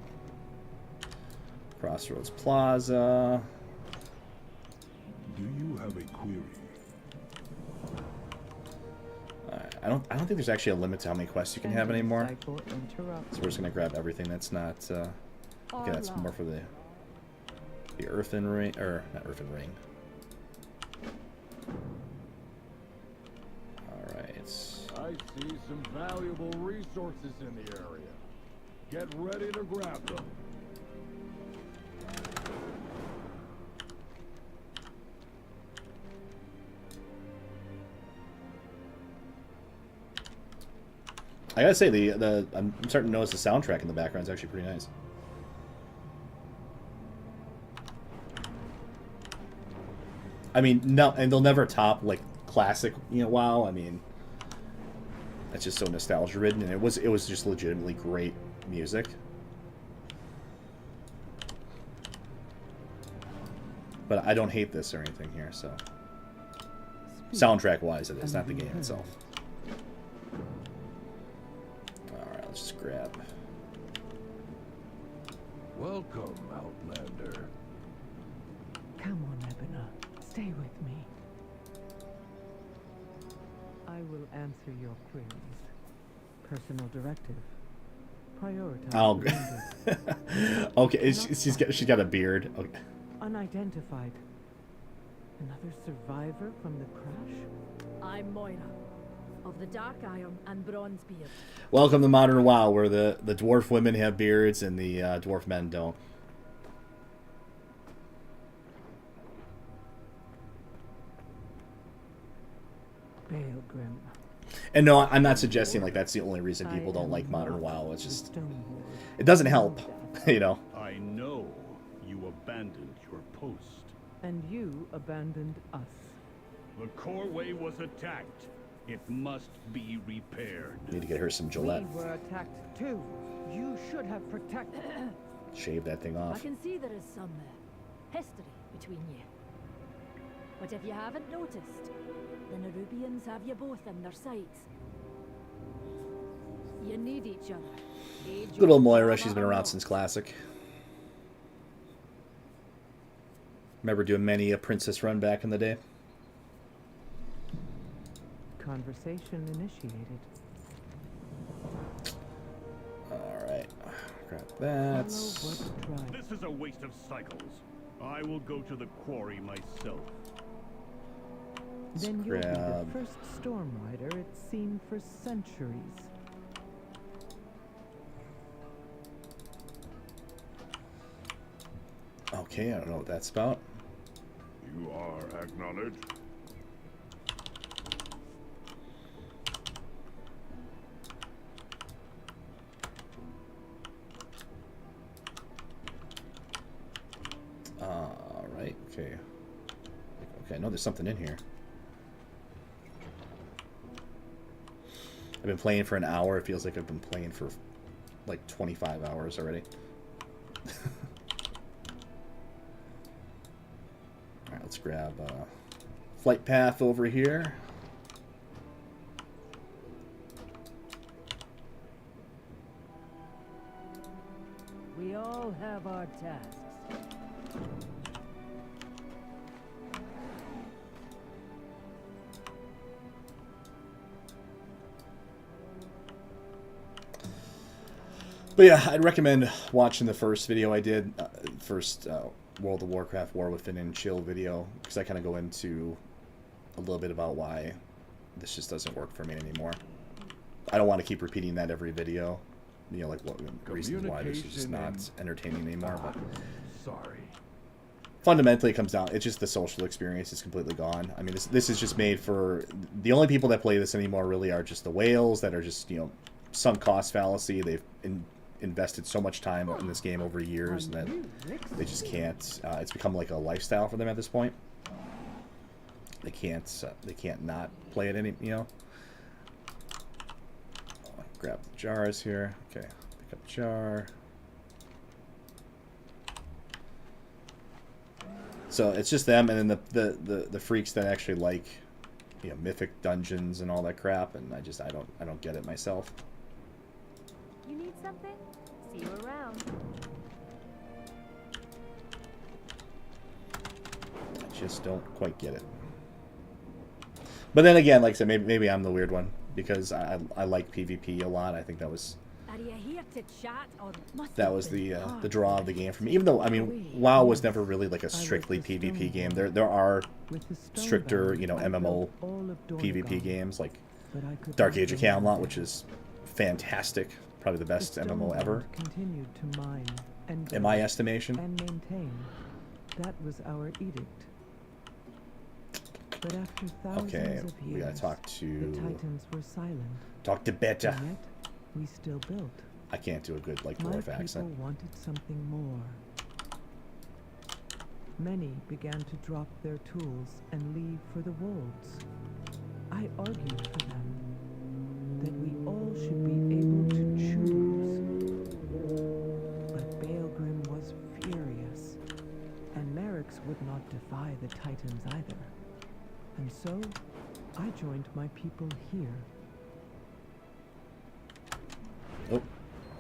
Crossroads Plaza. Do you have a query? I don't think there's actually a limit to how many quests you can have anymore. So we're just gonna grab everything that's not. Okay, that's more for the earthen ring, or not earthen ring. All right. I see some valuable resources in the area. Get ready to grab them. I gotta say I'm starting to notice the soundtrack in the background is actually pretty nice. I mean, no, and they'll never top like classic, you know, WoW. I mean, that's just so nostalgia ridden, and it was just legitimately great music. But I don't hate this or anything here, so soundtrack wise it is, not the game itself. Alright, let's just grab. Welcome, Outlander. Come on, Ebina. Stay with me. I will answer your queries. Personal directive. Prioritize. Oh, okay. She's got a beard. Okay. Unidentified. Another survivor from the crash? I'm Moira, of the Dark Iron and Bronzebeard. Welcome to Modern WoW, where the dwarf women have beards and the dwarf men don't. Baelgrim. And no, I'm not suggesting like that's the only reason people don't like Modern WoW. It's just it doesn't help, you know. I know you abandoned your post. And you abandoned us. The Coreway was attacked. It must be repaired. Need to get her some Gillette. We were attacked too. You should have protected. Shave that thing I off. can see there is some history between you. But if you haven't noticed, the Nerubians have you both in their sights. You need each other. Good old Moira, she's been around since Classic. Remember doing many a princess run back in the day? Conversation initiated. Alright. Grab that. This is a waste of cycles. I will go to the quarry myself. Then you'll be the first storm rider it's seen for centuries. Okay, I don't know what that's about. You are acknowledged. Right, okay. Okay, I know there's something in here. I've been playing for an hour. It feels like I've been playing for like 25 hours already. Alright, let's grab flight path over here. We all have our tasks. But yeah, I'd recommend watching the first video I did, first World of Warcraft War Within and Chill video, because I kind of go into a little bit about why this just doesn't work for me anymore. I don't want to keep repeating that every video, you know, like what reasons why this is just not entertaining anymore. But sorry. Fundamentally, it comes down, it's just the social experience is completely gone. I mean, this is just made for, the only people that play this anymore really are just the whales that are just, you know, sunk cost fallacy. They've invested so much time in this game over years that they just can't, it's become like a lifestyle for them at this point. They can't not play it any, you know. Grab the jars here. Okay, pick up jar. So it's just them, and then the freaks that actually like, you know, mythic dungeons and all that crap, and I don't get it myself. You need something? See you around. I just don't quite get it. But then again, like I said, maybe I'm the weird one, because I like PvP a lot. I think that was Are you here to chat or the draw of the game for me. Even though, I mean, WoW was never really like a strictly PvP game. There are stricter, you know, MMO PvP games like Dark Age of Camelot, which is fantastic, probably the best MMO ever, in my estimation. And maintain. That was our edict. But after thousands Okay, of years, we gotta talk to the Titans were silent. Talk to Beta. And yet, we still built. I can't do a good like My dwarf people accent. wanted something more. Many began to drop their tools and leave for the wolds. I argued for them, that we all should be able to choose. But Baelgrim was furious, and Merrick's would not defy the Titans either. And so, I joined my people here. Oh,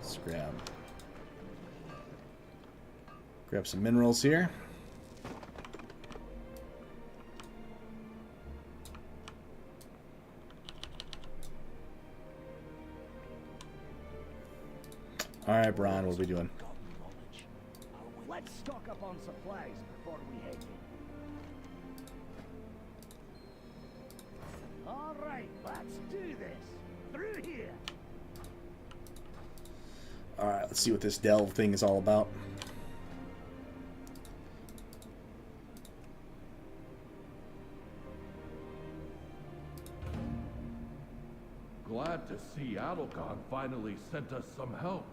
let's grab some minerals here. All right, Brian, what are we doing? Let's stock up on supplies before we head in. All right, let's do this. Through here. All right, let's see what this delve thing is all about. Glad to see Adelgon finally sent us some help.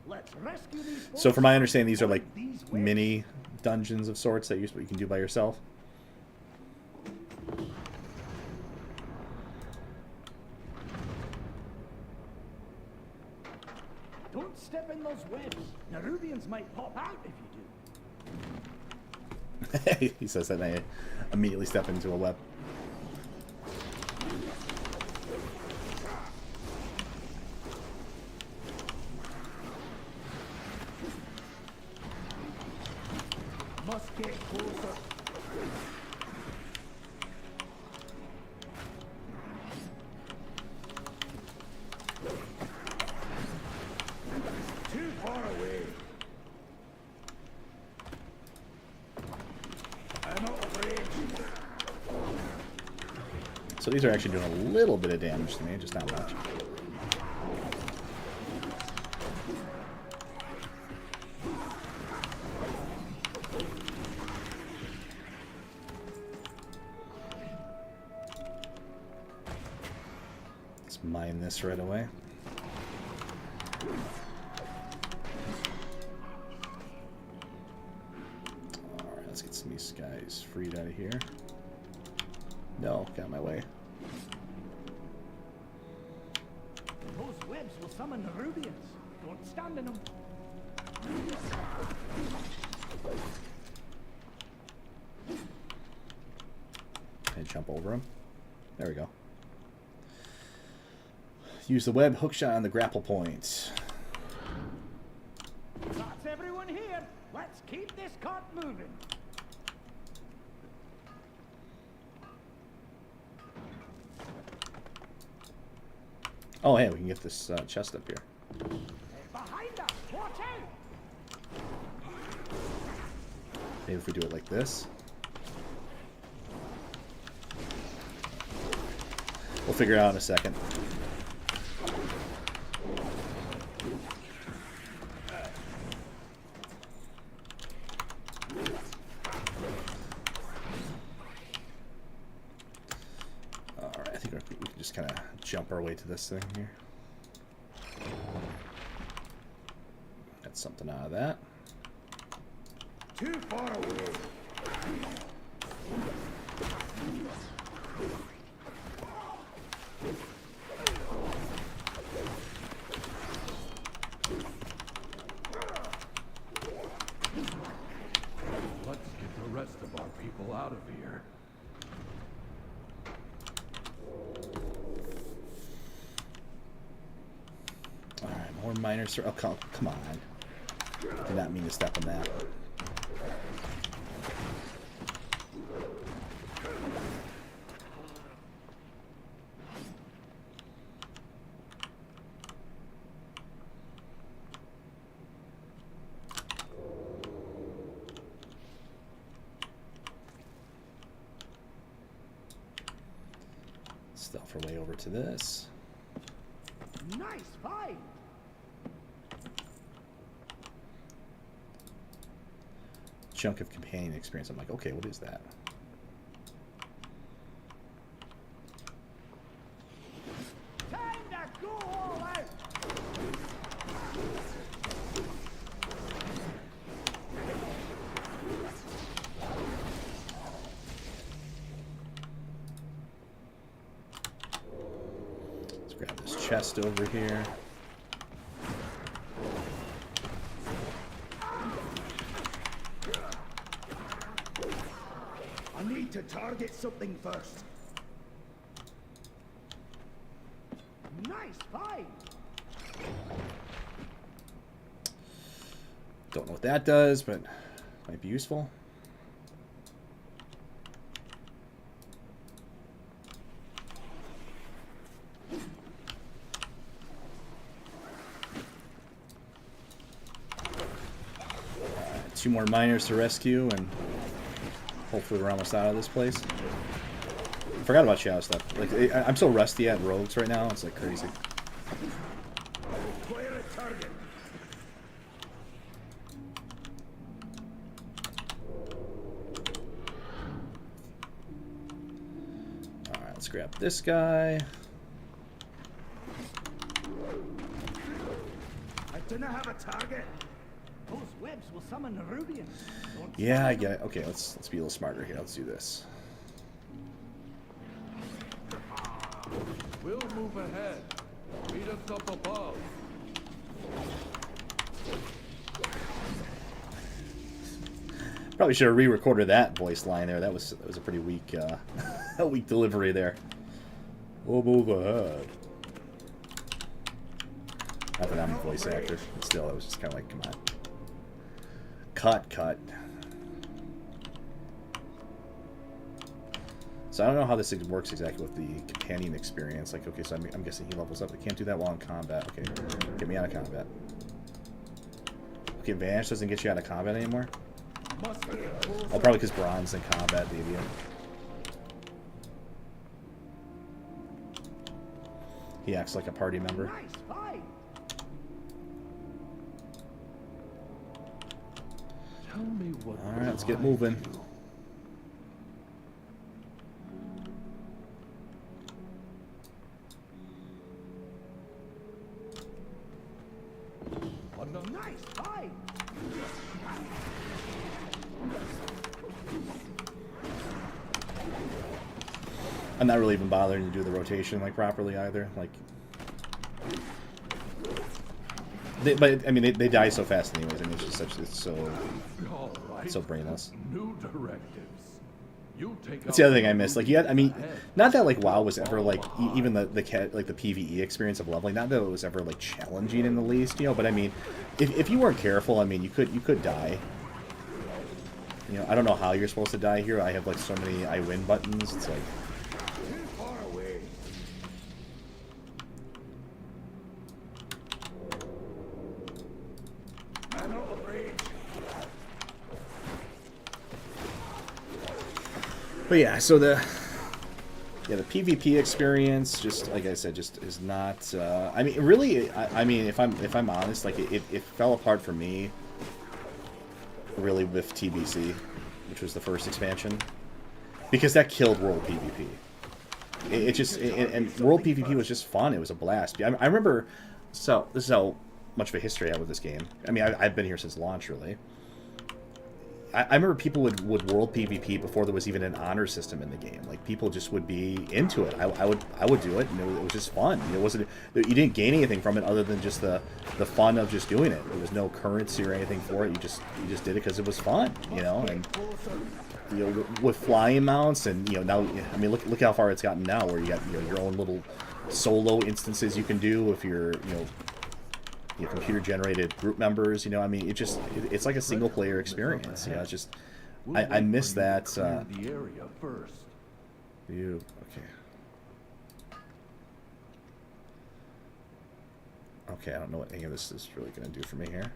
Let's rescue these So from my understanding, these are like mini dungeons of sorts that you can do by yourself. Don't step in those webs. Nerubians might pop out if you do. He says that, and I immediately step into a web. Must get closer. Too far away. I'm out of range. So these are actually doing a little bit of damage to me, just not much. Let's mine this right away. Alright, let's get some of these guys freed out of here. No, got in my way. Those webs will summon the Rubians. Don't stand in them. And jump over him. There we go. Use the web hookshot on the grapple point. That's everyone here. Let's keep this cart moving. Oh, hey, we can get this chest up here. Behind us. Watch out. Maybe if we do it like this. We'll figure it out in a second. Alright, I think we can just kind of jump our way to this thing here. Get something out of that. Too far away. Let's get the rest of our people out of here. Alright, more miners. Oh, come on. Did not mean to step on that. Stuff our way over to this. Nice fight. Chunk of companion experience. I'm like, okay, what is that? Time to go all out. chest over here. I need to target something first. Nice find. Don't know what that does, but might be useful. Alright, 2 more miners to rescue, and hopefully we're almost out of this place. I forgot about shadow stuff. Like, I'm so rusty at rogues right now, it's like crazy. Alright, let's grab this guy. I do not have a target. Those webs will summon the Rubians. Yeah, I get it. Okay, let's be a little smarter here. Let's do this. We'll move ahead. Meet us up above. Probably should have re-recorded that voice line there. That was a pretty weak, a weak delivery there. We'll move ahead. Not that I'm a voice actor, but still, it was just kind of like, come on. Cut. So I don't know how this works exactly with the companion experience. Like, okay, so I'm guessing he levels up. I can't do that while in combat. Okay, get me out of combat. Okay, Vanish doesn't get you out of combat anymore? Oh, probably because Bronze in combat, maybe. He acts like a party member. Alright, let's get moving. Nice fight. I'm not really even bothering to do the rotation like properly either. Like, but I mean, they die so fast anyways. I mean, it's just so brainless. New directives. You take That's the other thing I missed. Like, I mean, not that like WoW was ever like even the PvE experience of leveling. Not that it was ever like challenging in the least, you know. But I mean, if you weren't careful, I mean, you could die. You know, I don't know how you're supposed to die here. I have like so many I win buttons. It's like. But yeah, so the PvP experience, just like I said, just is not. I mean, really, I mean, if I'm honest, like it fell apart for me. Really, with TBC, which was the first expansion, because that killed World PvP. And World PvP was just fun. It was a blast. I remember. So this is how much of a history I have with this game. I mean, I've been here since launch, really. I remember people would World PvP before there was even an honor system in the game. Like, people just would be into it. I would do it, and it was just fun. It wasn't, you didn't gain anything from it other than just the fun of just doing it. There was no currency or anything for it. You just did it because it was fun, you know. And you know, with flying mounts, and you know, now I mean, look how far it's gotten now, where you got your own little solo instances you can do if you're your computer-generated group members, you know. I mean, it's like a single-player experience. You know, it's just I miss that. The area first. Okay. Okay, I don't know what any of this is really going to do for me here.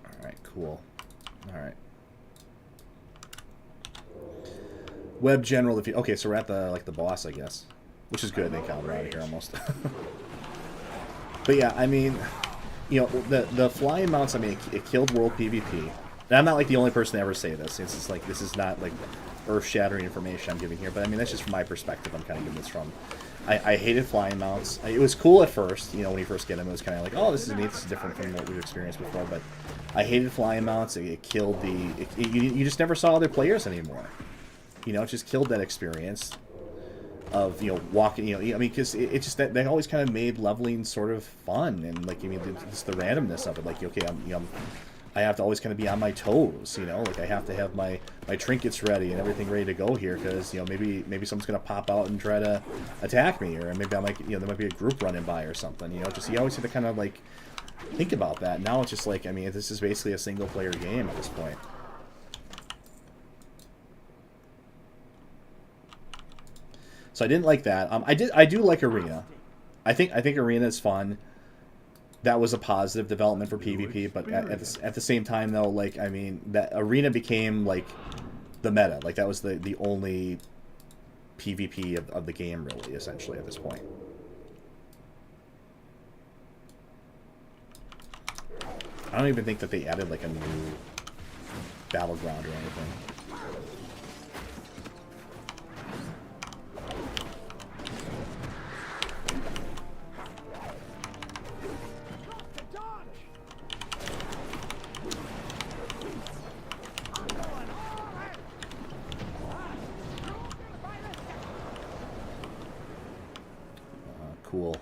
All right, cool. All right. Web general, if you okay, so we're at the boss, I guess, which is good. They kind of out of here almost. But yeah, I mean, you know, the flying mounts. I mean, it killed World PvP. And I'm not like the only person to ever say this. It's like this is not like earth-shattering information I'm giving here, but I mean that's just from my perspective. I'm kind of giving this from. I hated flying mounts. It was cool at first, you know, when you first get them. It was kind of like, oh, this is neat. This is different from what we've experienced before. But I hated flying mounts. It killed the. You just never saw other players anymore. You know, it just killed that experience of, you know, walking, you know, I mean, because it's just that they always kind of made leveling sort of fun, and like, I mean, just the randomness of it. Like, okay, I have to always kind of be on my toes, you know, like I have to have my trinkets ready and everything ready to go here, because, you know, maybe someone's gonna pop out and try to attack me, or maybe I might, you know, there might be a group running by or something, you know. Just, you always have to kind of like think about that. Now it's just like, I mean, this is basically a single player game at this point. So I didn't like that. I do like Arena. I think Arena is fun. That was a positive development for PvP, but at the same time, though, like, I mean, that Arena became like the meta. Like, that was the only PvP of the game, really, essentially, at this point. I don't even think that they added like a new battleground or anything. Cool.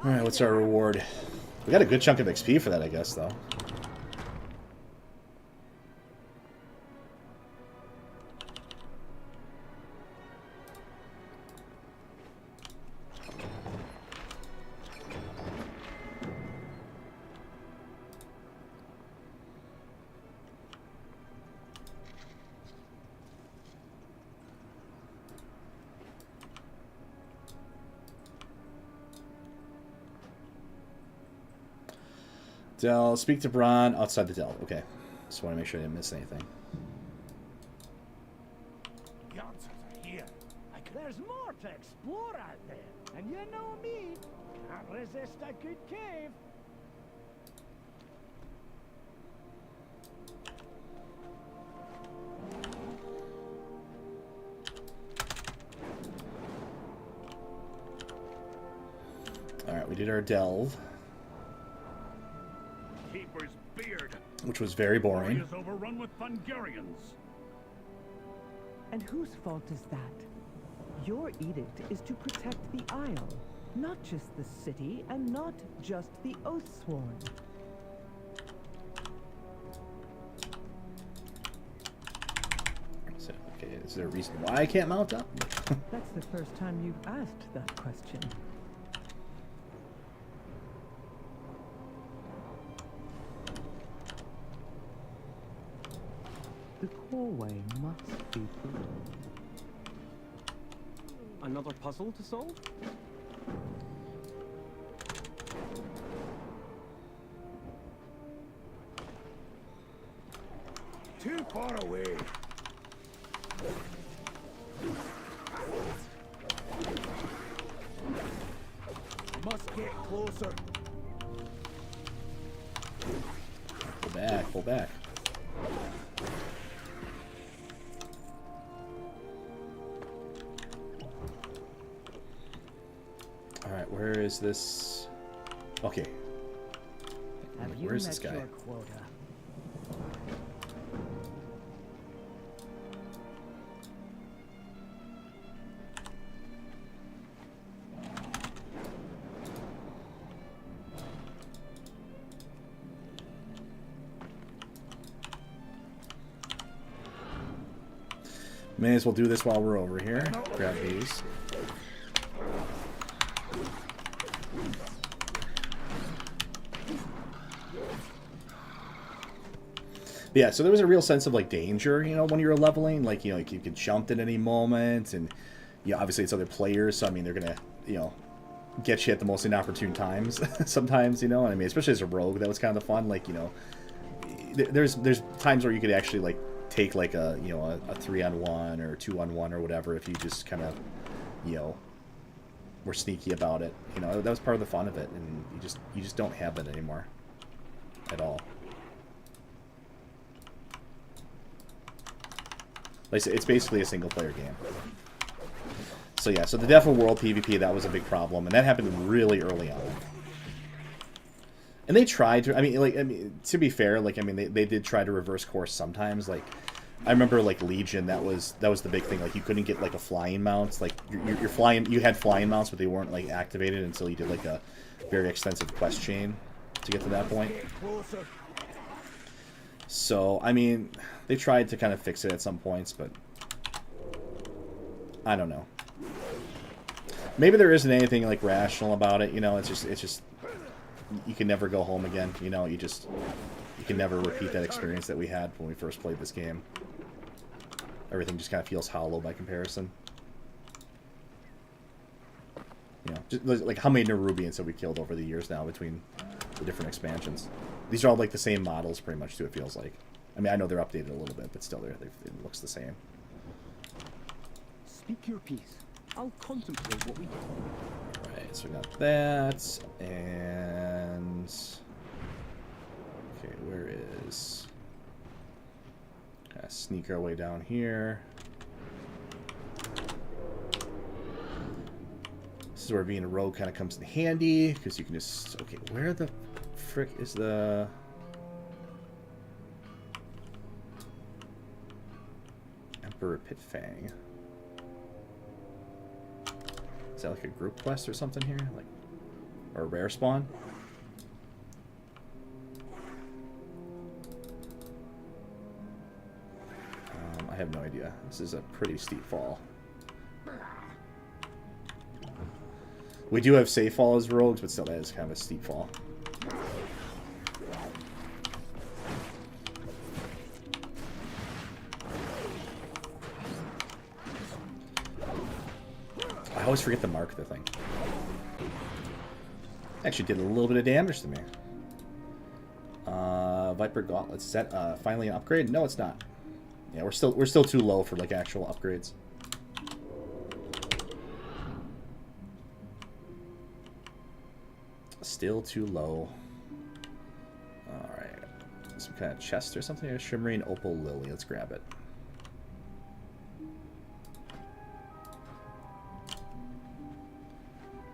Alright, what's our reward? We got a good chunk of XP for that, I guess, though. Dell, speak to Bron outside the Dell. Okay. Just want to make sure I didn't miss anything. The answers are here. There's more to explore out there. And you know me. Can't resist a good cave. Alright, we did our delve, Keeper's beard, which was very boring. is overrun with Thungarians. And whose fault is that? Your edict is to protect the Isle, not just the city, and not just the Oathsworn. So, okay, is there a reason why I can't mount up? That's the first time you've asked that question. The hallway must be through. Another puzzle to solve? Too far away. Must get closer. Pull back, pull back. Alright, where is this? Okay. Where is this guy? May as well do this while we're over here. Grab these. Yeah, so there was a real sense of like danger, you know, when you were leveling. Like, you know, like you could jump at any moment, and yeah, obviously it's other players, so I mean they're gonna, you know, get you at the most inopportune times sometimes, you know. And I mean, especially as a rogue, that was kind of fun. Like, you know, there's times where you could actually like take like a, you know, a 3-on-1 or 2-on-1 or whatever if you just kind of, you know, were sneaky about it. You know, that was part of the fun of it, and you just don't have that anymore at all. Like, it's basically a single player game. So yeah, so the death of world PvP, that was a big problem, and that happened really early on. And they tried to. I mean, to be fair, like, I mean, they did try to reverse course sometimes. Like, I remember, like, Legion. That was the big thing. Like, you couldn't get like a flying mount. Like, you're flying. You had flying mounts, but they weren't like activated until you did like a very extensive quest chain to get to that point. So, I mean, they tried to kind of fix it at some points, but I don't know. Maybe there isn't anything like rational about it. You know, it's just. You can never go home again, you know, you can never repeat that experience that we had when we first played this game. Everything just kind of feels hollow by comparison. You know, just like how many Nerubians have we killed over the years now between the different expansions? These are all like the same models pretty much too, it feels like. I mean, I know they're updated a little bit, but still it looks the same. Speak your piece. I'll contemplate what we do. Alright, so we got that, and... Okay, where is... Gotta sneak our way down here. This is where being a rogue kind of comes in handy, because you can just... Okay, where the frick is the... Emperor Pitfang? Is that like a group quest or something here? Like, or a rare spawn? I have no idea. This is a pretty steep fall. We do have safe fall as rogues, but still that is kind of a steep fall. I always forget to mark the thing. Actually did a little bit of damage to me. Viper Gauntlets. Is that finally an upgrade? No, it's not. Yeah, we're still too low for like actual upgrades. Still too low. Alright. Some kind of chest or something? A shimmering opal lily. Let's grab it.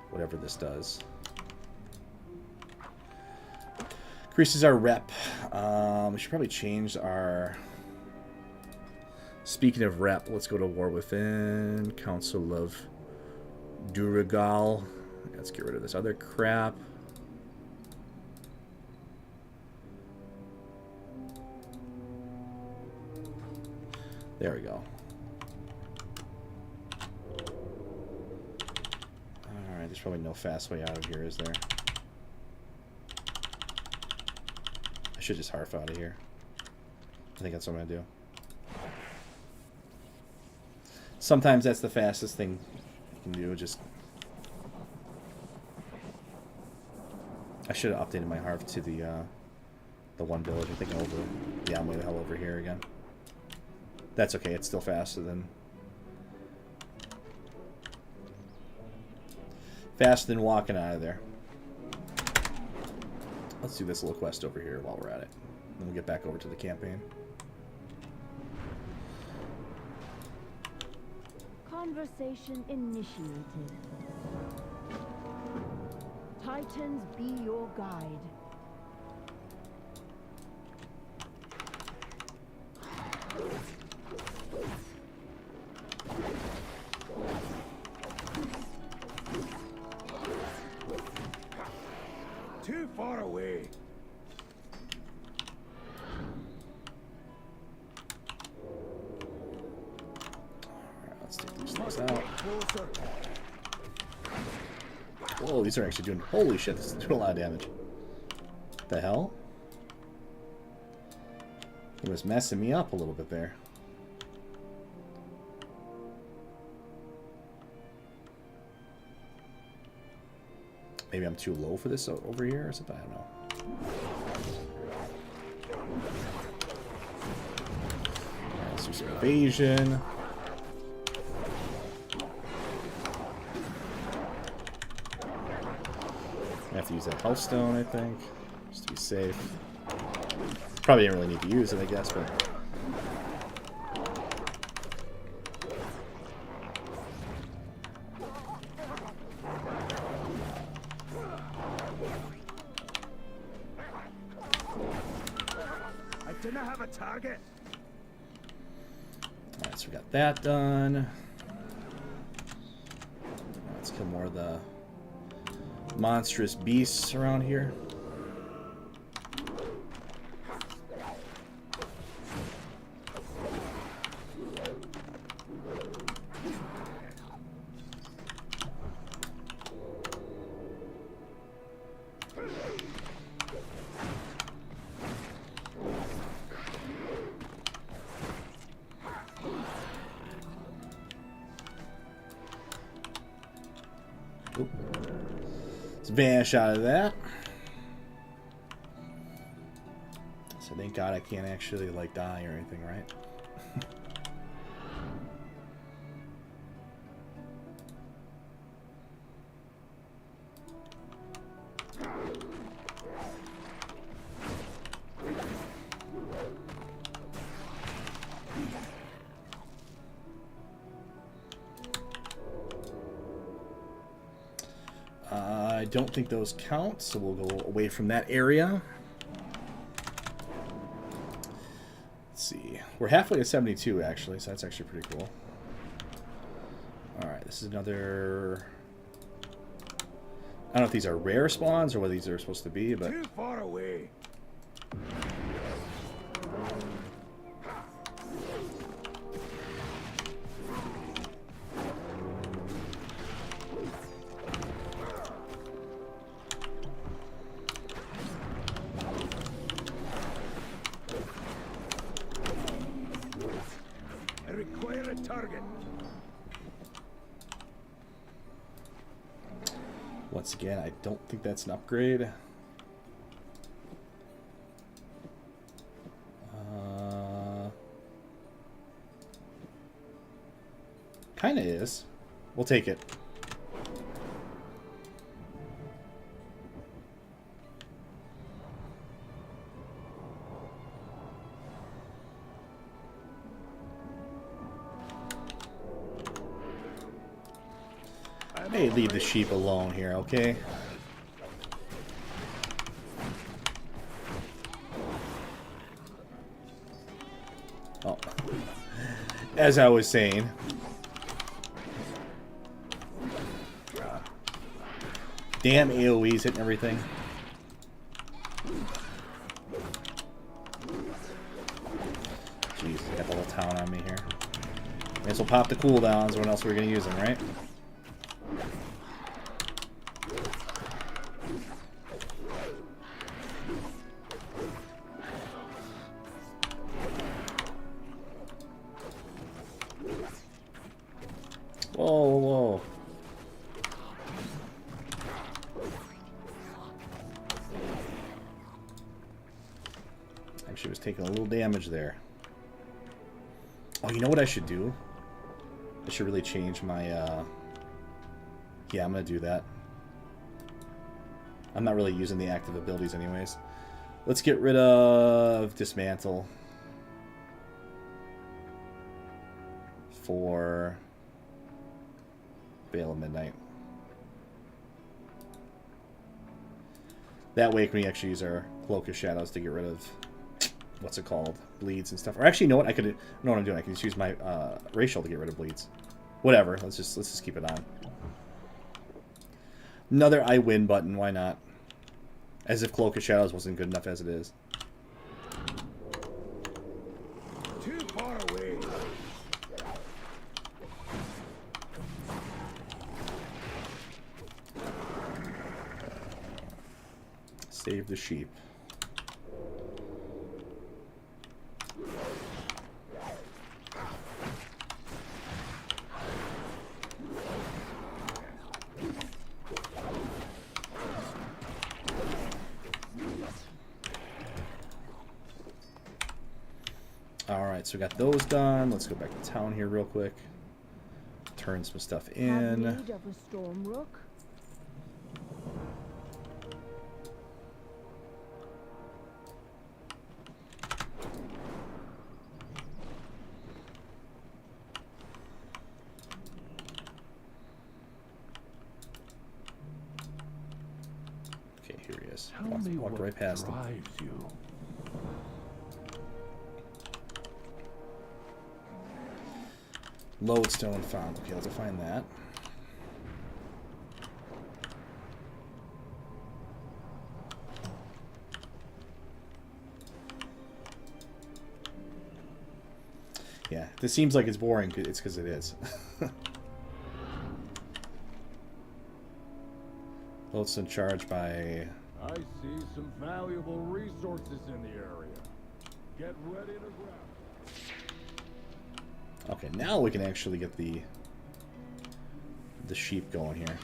Whatever this does. Increases our rep. We should probably change our... Speaking of rep, let's go to Warth Within. Council of Duragal. Let's get rid of this other crap. There we go. Alright, there's probably no fast way out of here, is there? I should just harf out of here. I think that's what I'm going to do. Sometimes that's the fastest thing you can do, just... I should have updated my harf to the one village. I think over... Yeah, I'm way the hell over here again. That's okay, it's still faster than... Faster than walking out of there. Let's do this little quest over here while we're at it. Then we'll get back over to the campaign. Conversation initiated. Titans be your guide. Too far away. Let's take these things out. Whoa, these are actually doing... Holy shit, this is doing a lot of damage. What the hell? It was messing me up a little bit there. Maybe I'm too low for this over here or something? I don't know. Alright, let's do some evasion. I have to use that health stone, I think, just to be safe. Probably didn't really need to use it, I guess, but... Didn't I have a target? Alright, so we got that done. Let's kill more of the monstrous beasts around here. Let's vanish out of that. So thank God I can't actually like die or anything, right? I don't think those count, so we'll go away from that area. Let's see. We're halfway to 72, actually, so that's actually pretty cool. Alright, this is another... I don't know if these are rare spawns or what these are supposed to be, but... Too far away. I require a target. Once again, I don't think that's an upgrade. Kinda is. We'll take it. Hey, leave the sheep alone here, okay? Oh. As I was saying. Damn AoE's hitting everything. Jeez, I got the whole town on me here. I guess we'll pop the cooldowns. When else are we going to use them, right? Whoa, whoa. Actually was taking a little damage there. Oh, you know what I should do? I should really change my, yeah, I'm gonna do that. I'm not really using the active abilities anyways. Let's get rid of Dismantle. For Veil of Midnight. That way we can actually use our Cloak of Shadows to get rid of, what's it called, bleeds and stuff. Or actually, you know what? I could know what I'm doing. I can just use my racial to get rid of bleeds. Whatever. Let's just keep it on. Another I win button. Why not? As if Cloak of Shadows wasn't good enough as it is. Too far away. Save the sheep. Alright, so we got those done. Let's go back to town here real quick. Turn some stuff in. Have need of a storm rook? Okay, here he is. Tell me Walked what right past him. drives you. Lodestone found. Okay, let's find that. Yeah, this seems like it's boring. It's because it is. Lodestone charged by... I see some valuable resources in the area. Get ready to grab. Okay, now we can actually get the sheep going here.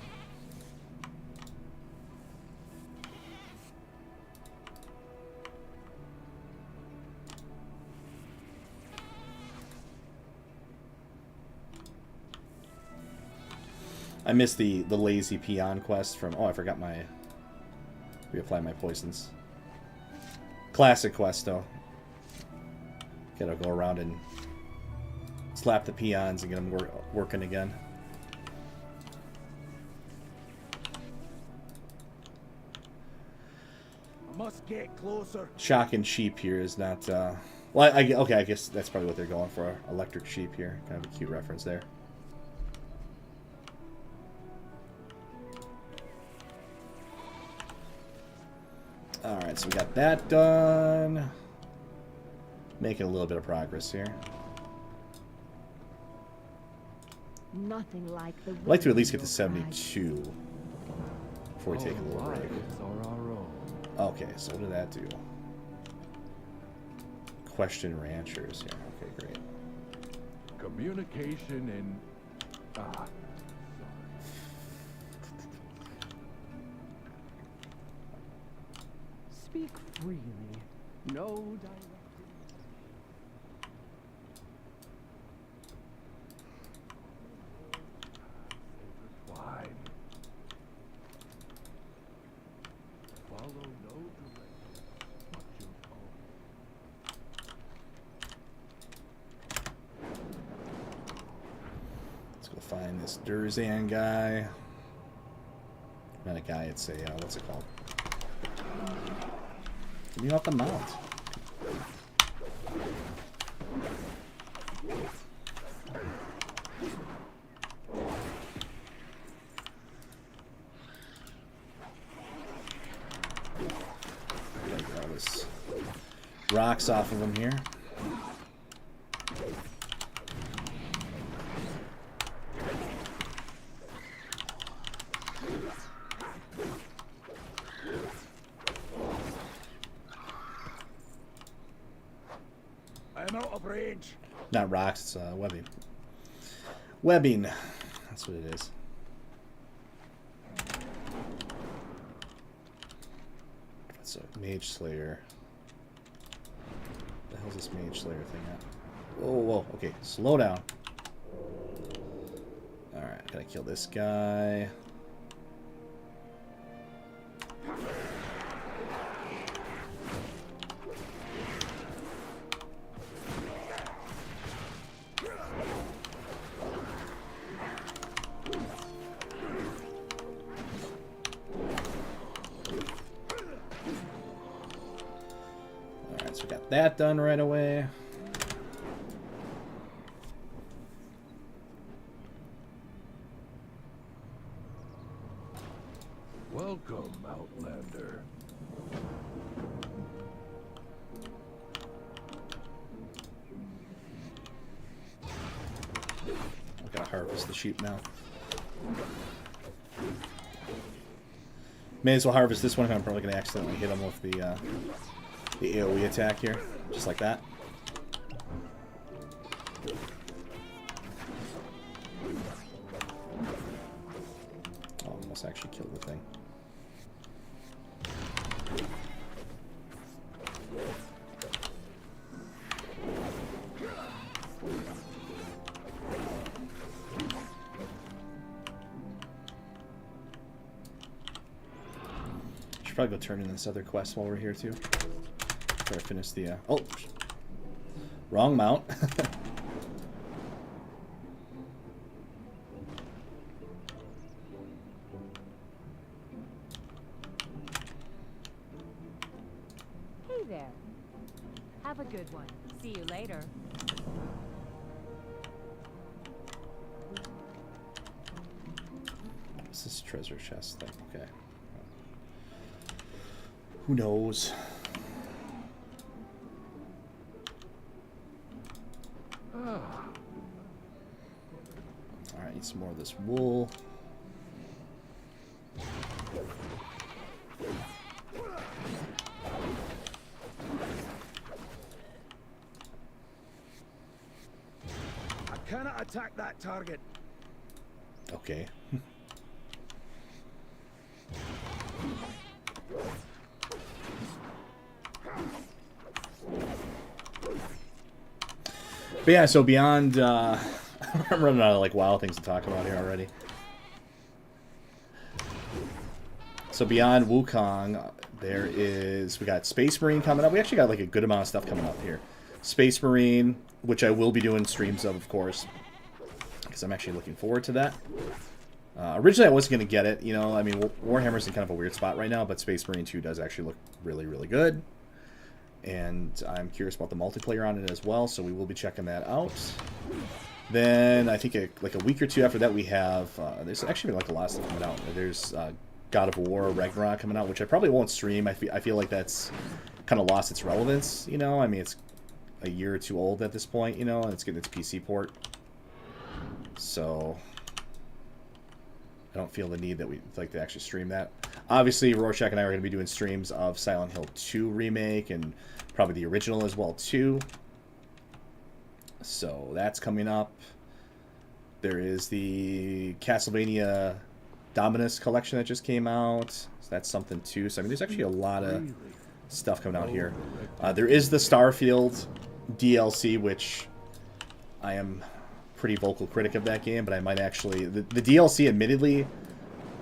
I missed the lazy peon quest from... Oh, I forgot my... Reapply my poisons. Classic quest, though. Gotta go around and slap the peons and get them working again. I must get closer. Shocking sheep here is not... Well, okay, I guess that's probably what they're going for. Electric sheep here. Kind of a cute reference there. Alright, so we got that done. Making a little bit of progress here. Nothing like the I'd like to at least get to 72 before we take a little break. Okay, so what did that do? Question ranchers here. Okay, great. Communication in... Speak freely. No direct. Why? Follow no direction but your own. Let's go find this Durzan guy. Not a guy, it's a, what's it called? Get me off the mount. Get all this rocks off of him here. Not rocks, it's webbing. Webbing. That's what it is. That's a Mage Slayer. What the hell's this Mage Slayer thing at? Whoa, whoa, okay, slow down. Alright, gotta kill this guy. That done right away. Welcome, Outlander. I gotta harvest the sheep now. May as well harvest this one. I'm probably gonna accidentally hit him with the AoE attack here, just like that. Oh, almost actually killed the thing. Should probably go turn in this other quest while we're here too. Try to finish the, oh! Wrong mount. Hey there. Have a good one. See you later. this treasure chest thing? Okay. Who knows? Alright, need some more of this wool. I cannot attack that target. Okay. But yeah, so beyond, I'm running out of like wild things to talk about here already. So beyond Wukong, there is, we got Space Marine coming up. We actually got like a good amount of stuff coming up here. Space Marine, which I will be doing streams of course, because I'm actually looking forward to that. Originally I wasn't going to get it, you know, I mean, Warhammer's in kind of a weird spot right now, but Space Marine 2 does actually look really, really good. And I'm curious about the multiplayer on it as well, so we will be checking that out. Then I think like a week or two after that we have, there's actually been like a lot of stuff coming out. There's God of War, Ragnarok coming out, which I probably won't stream. I feel like that's kind of lost its relevance, you know? I mean, it's a year or two old at this point, you know, and it's getting its PC port. So I don't feel the need that we'd like to actually stream that. Obviously, Rorschach and I are going to be doing streams of Silent Hill 2 Remake and probably the original as well, too. So that's coming up. There is the Castlevania Dominus collection that just came out. So that's something, too. So, I mean, there's actually a lot of stuff coming out here. There is the Starfield DLC, which I am pretty vocal critic of that game, but I might actually... The DLC, admittedly,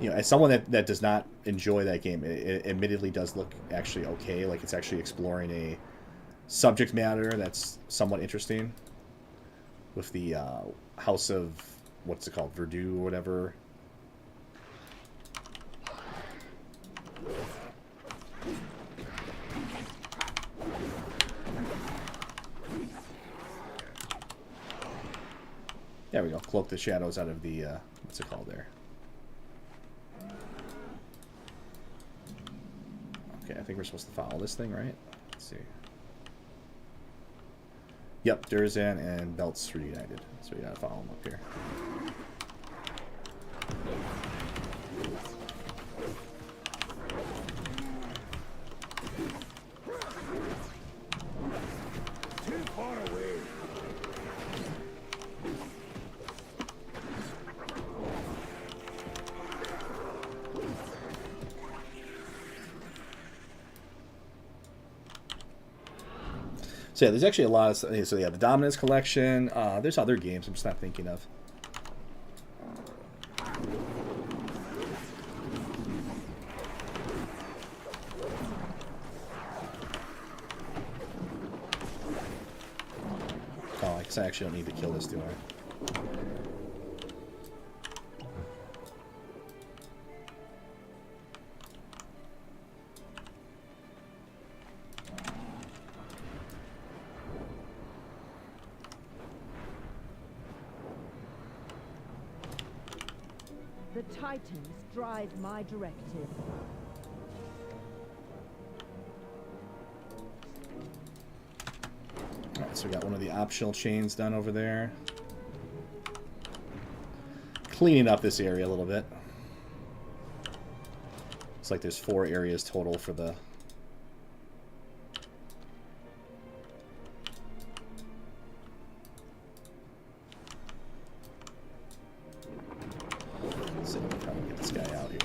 you know, as someone that does not enjoy that game, it admittedly does look actually okay. Like, it's actually exploring a subject matter that's somewhat interesting with the House of... what's it called? Verdu or whatever. There we go. Cloak the shadows out of the, what's it called there? Okay, I think we're supposed to follow this thing, right? Let's see. Yep, Durzan and Belts reunited. So we gotta follow them up here. Too far away. So yeah, there's actually a lot of stuff. So yeah, the Dominance collection. There's other games I'm just not thinking of. Oh, I guess I actually don't need to kill this, do I? The Titans drive my directive. Alright, so we got one of the optional chains done over there. Cleaning up this area a little bit. Looks like there's 4 areas total for the... Let's see if we can probably get this guy out here.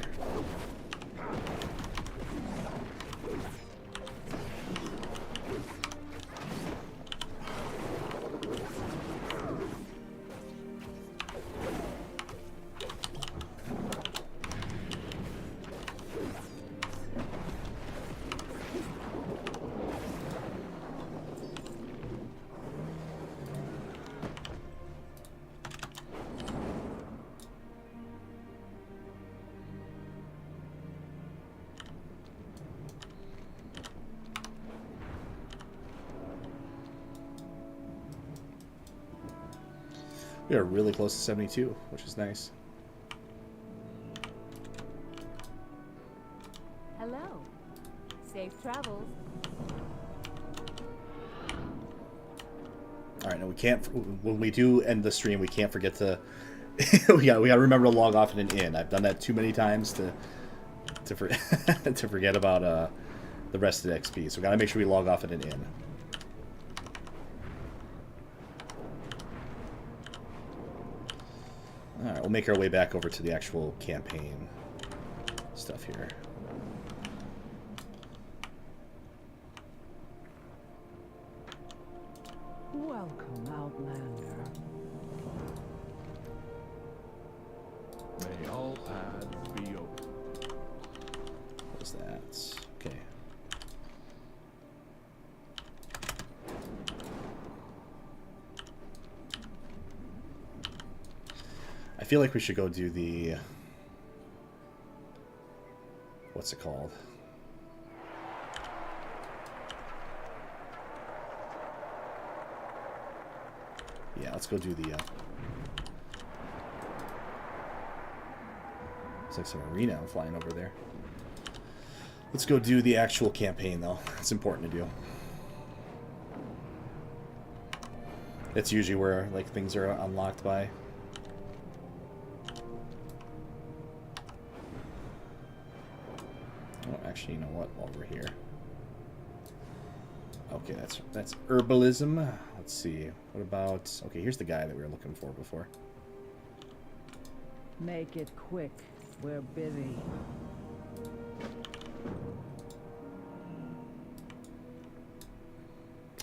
We are really close to 72, which is nice. tools. All right, now we can't. When we do end the stream, we can't forget to. we got to remember to log off in an inn. I've done that too many times to forget about the rest of the XP. So we got to make sure we log off at an inn. All right, we'll make our way back over to the actual campaign stuff here. Welcome, Outlander. May all paths be open. What was that? Okay. I feel like we should go do the... What's it called? Yeah, let's go do the... Looks like some arena I'm flying over there. Let's go do the actual campaign, though. It's important to do. It's usually where like things are unlocked by. Oh, actually, you know what? While we're here. Okay, that's herbalism. Let's see. What about... Okay, here's the guy that we were looking for before. Make it quick. We're busy.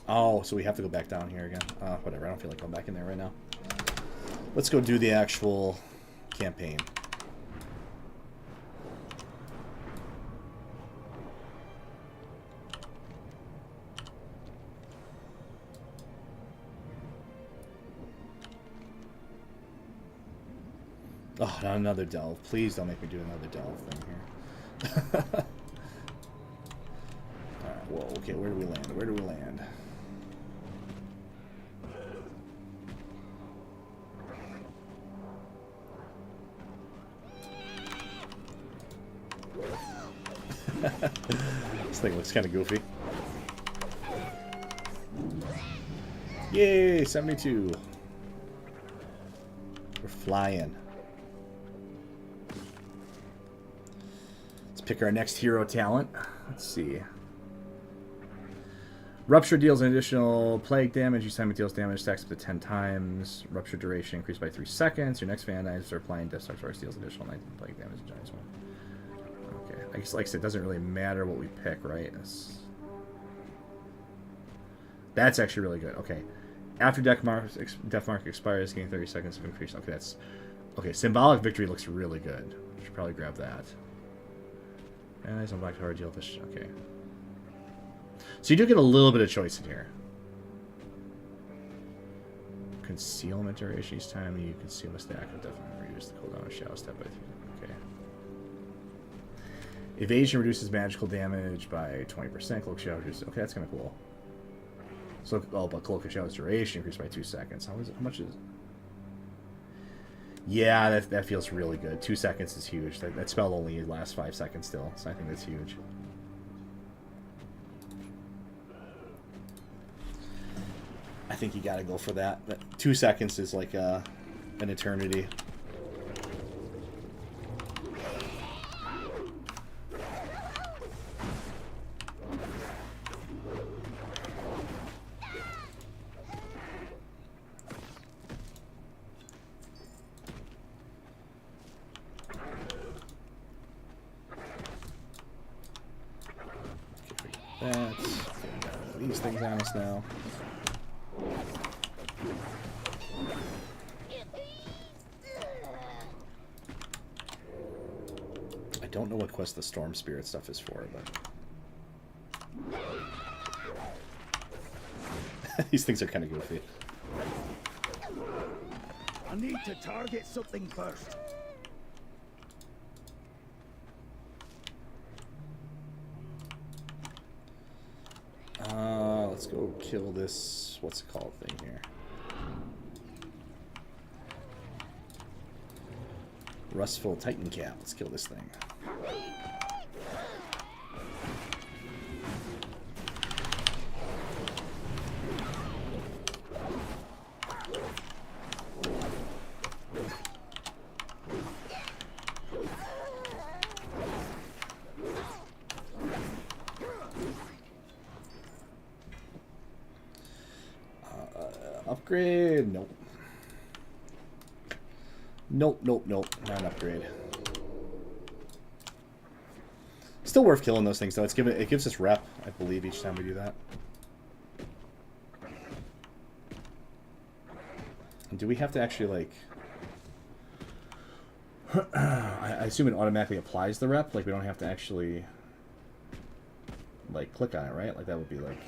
Oh, so we have to go back down here again. Whatever, I don't feel like going back in there right now. Let's go do the actual campaign. Oh, not another delve. Please don't make me do another delve thing here. Alright, whoa, okay, where do we land? Where do we land? This thing looks kind of goofy. Yay, 72. We're flying. Let's pick our next hero talent. Let's see. Rupture deals an additional plague damage. Each time it deals damage, stacks up to 10 times. Rupture duration increased by 3 seconds. Your next fan items are applying Death Star Source deals additional 19 plague damage. Okay. I guess, like I said, it doesn't really matter what we pick, right? That's actually really good. Okay. After death mark expires, gain 30 seconds of increase. Okay, that's... Okay, Symbolic Victory looks really good. Should probably grab that. And nice on Black Tower deal this... Okay. So you do get a little bit of choice in here. Concealment duration each time you conceal a stack will definitely reduce the cooldown of Shadow Step by 3. Okay. Evasion reduces magical damage by 20%. Cloak Shadow reduces... Okay, that's kind of cool. So, oh, but Cloak of Shadow's duration increased by 2 seconds. How is it? How much is it? Yeah, that feels really good. 2 seconds is huge. That spell only lasts 5 seconds still, so I think that's huge. I think you gotta go for that. 2 seconds is like an eternity. These things on us now. I don't know what quest the Storm Spirit stuff is for, but these things are kind of goofy. I need to target something first. Let's go kill this, what's it called thing here? Rustful Titan Cap. Let's kill this thing. Upgrade. Nope. Nope, nope, nope. Not an upgrade. Still worth killing those things, though. It gives us rep, I believe, each time we do that. And do we have to actually, like... I assume it automatically applies the rep? Like, we don't have to actually... like, click on it, right? Like, that would be, like...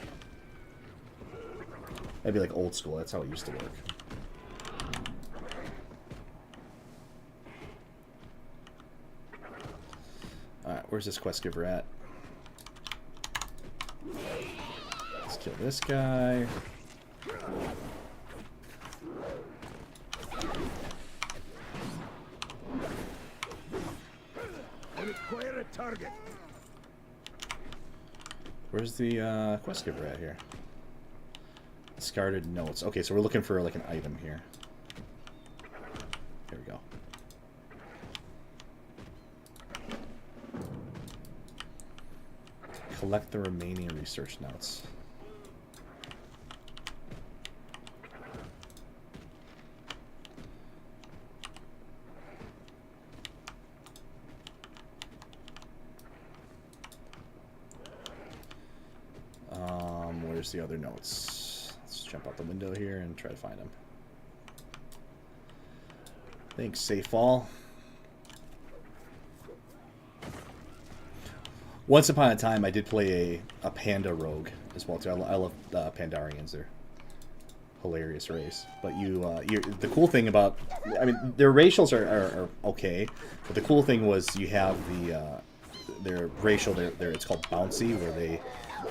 that'd be, like, old school. That's how it used to work. Alright, where's this quest giver at? Let's kill this guy. Acquire a target. Where's the quest giver at here? Discarded notes. Okay, so we're looking for like an item here. Here we go. Collect the remaining research notes. Where's the other notes? Let's jump out the window here and try to find them. Thanks, Safe Fall. Once upon a time, I did play a panda rogue as well too. I love Pandarians. They're hilarious race. But the cool thing about, I mean, their racials are okay, but the cool thing was you have their racial. It's called bouncy, where they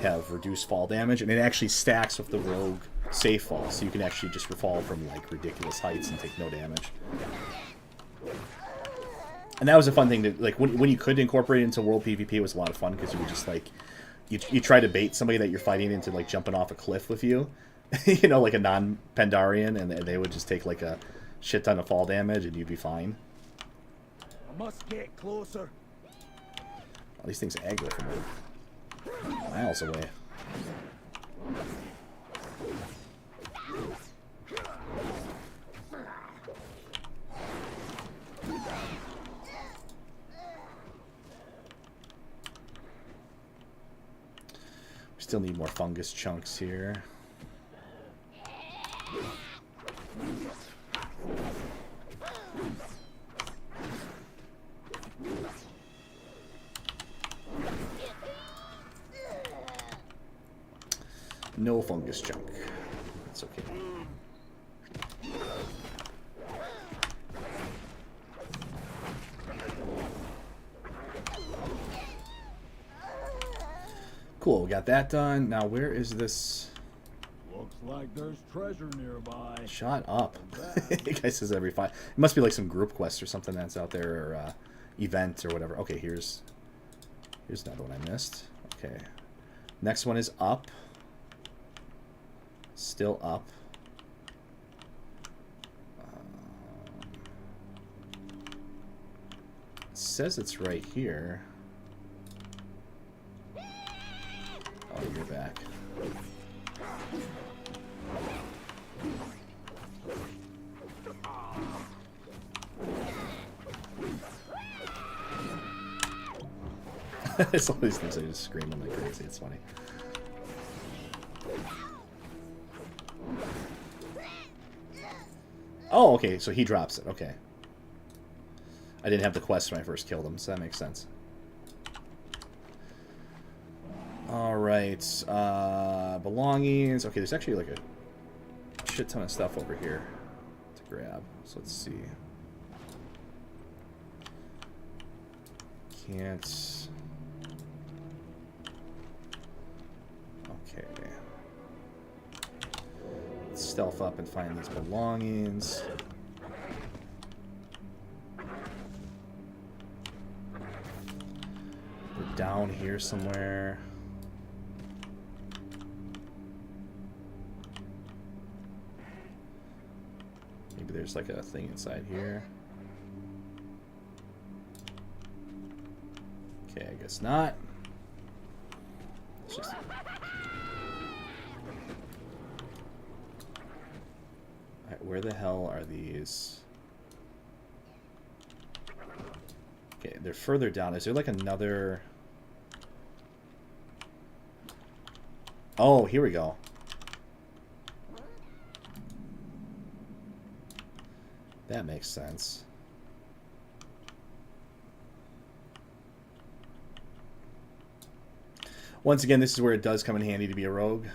have reduced fall damage, and it actually stacks with the rogue safe fall, so you can actually just fall from like ridiculous heights and take no damage. And that was a fun thing to like when you could incorporate it into world PvP. It was a lot of fun because you would just like you try to bait somebody that you're fighting into like jumping off a cliff with you, you know, like a non-Pandarian, and they would just take like a shit ton of fall damage, and you'd be fine. I must get closer. All these things aggro from miles away. We still need more fungus chunks here. No fungus chunk. That's okay. Cool, we got that done. Now where is this? Looks like there's treasure nearby. Shut up. It guy says every 5. It must be like some group quest or something that's out there, or event or whatever. Okay, here's another one I missed. Okay. Next one is up. Still up. It says it's right here. Oh, you're back. It's all these things I just screaming like crazy. It's funny. Oh, okay, so he drops it. Okay. I didn't have the quest when I first killed him, so that makes sense. Alright. Belongings. Okay, there's actually like a shit ton of stuff over here to grab. So let's see. Can't... Okay. Let's stealth up and find these belongings. We're down here somewhere. Maybe there's like a thing inside here. Okay, I guess not. It's just... where the hell are these? Okay, they're further down. Is there like another... Oh, here we go. That makes sense. Once again, this is where it does come in handy to be a rogue.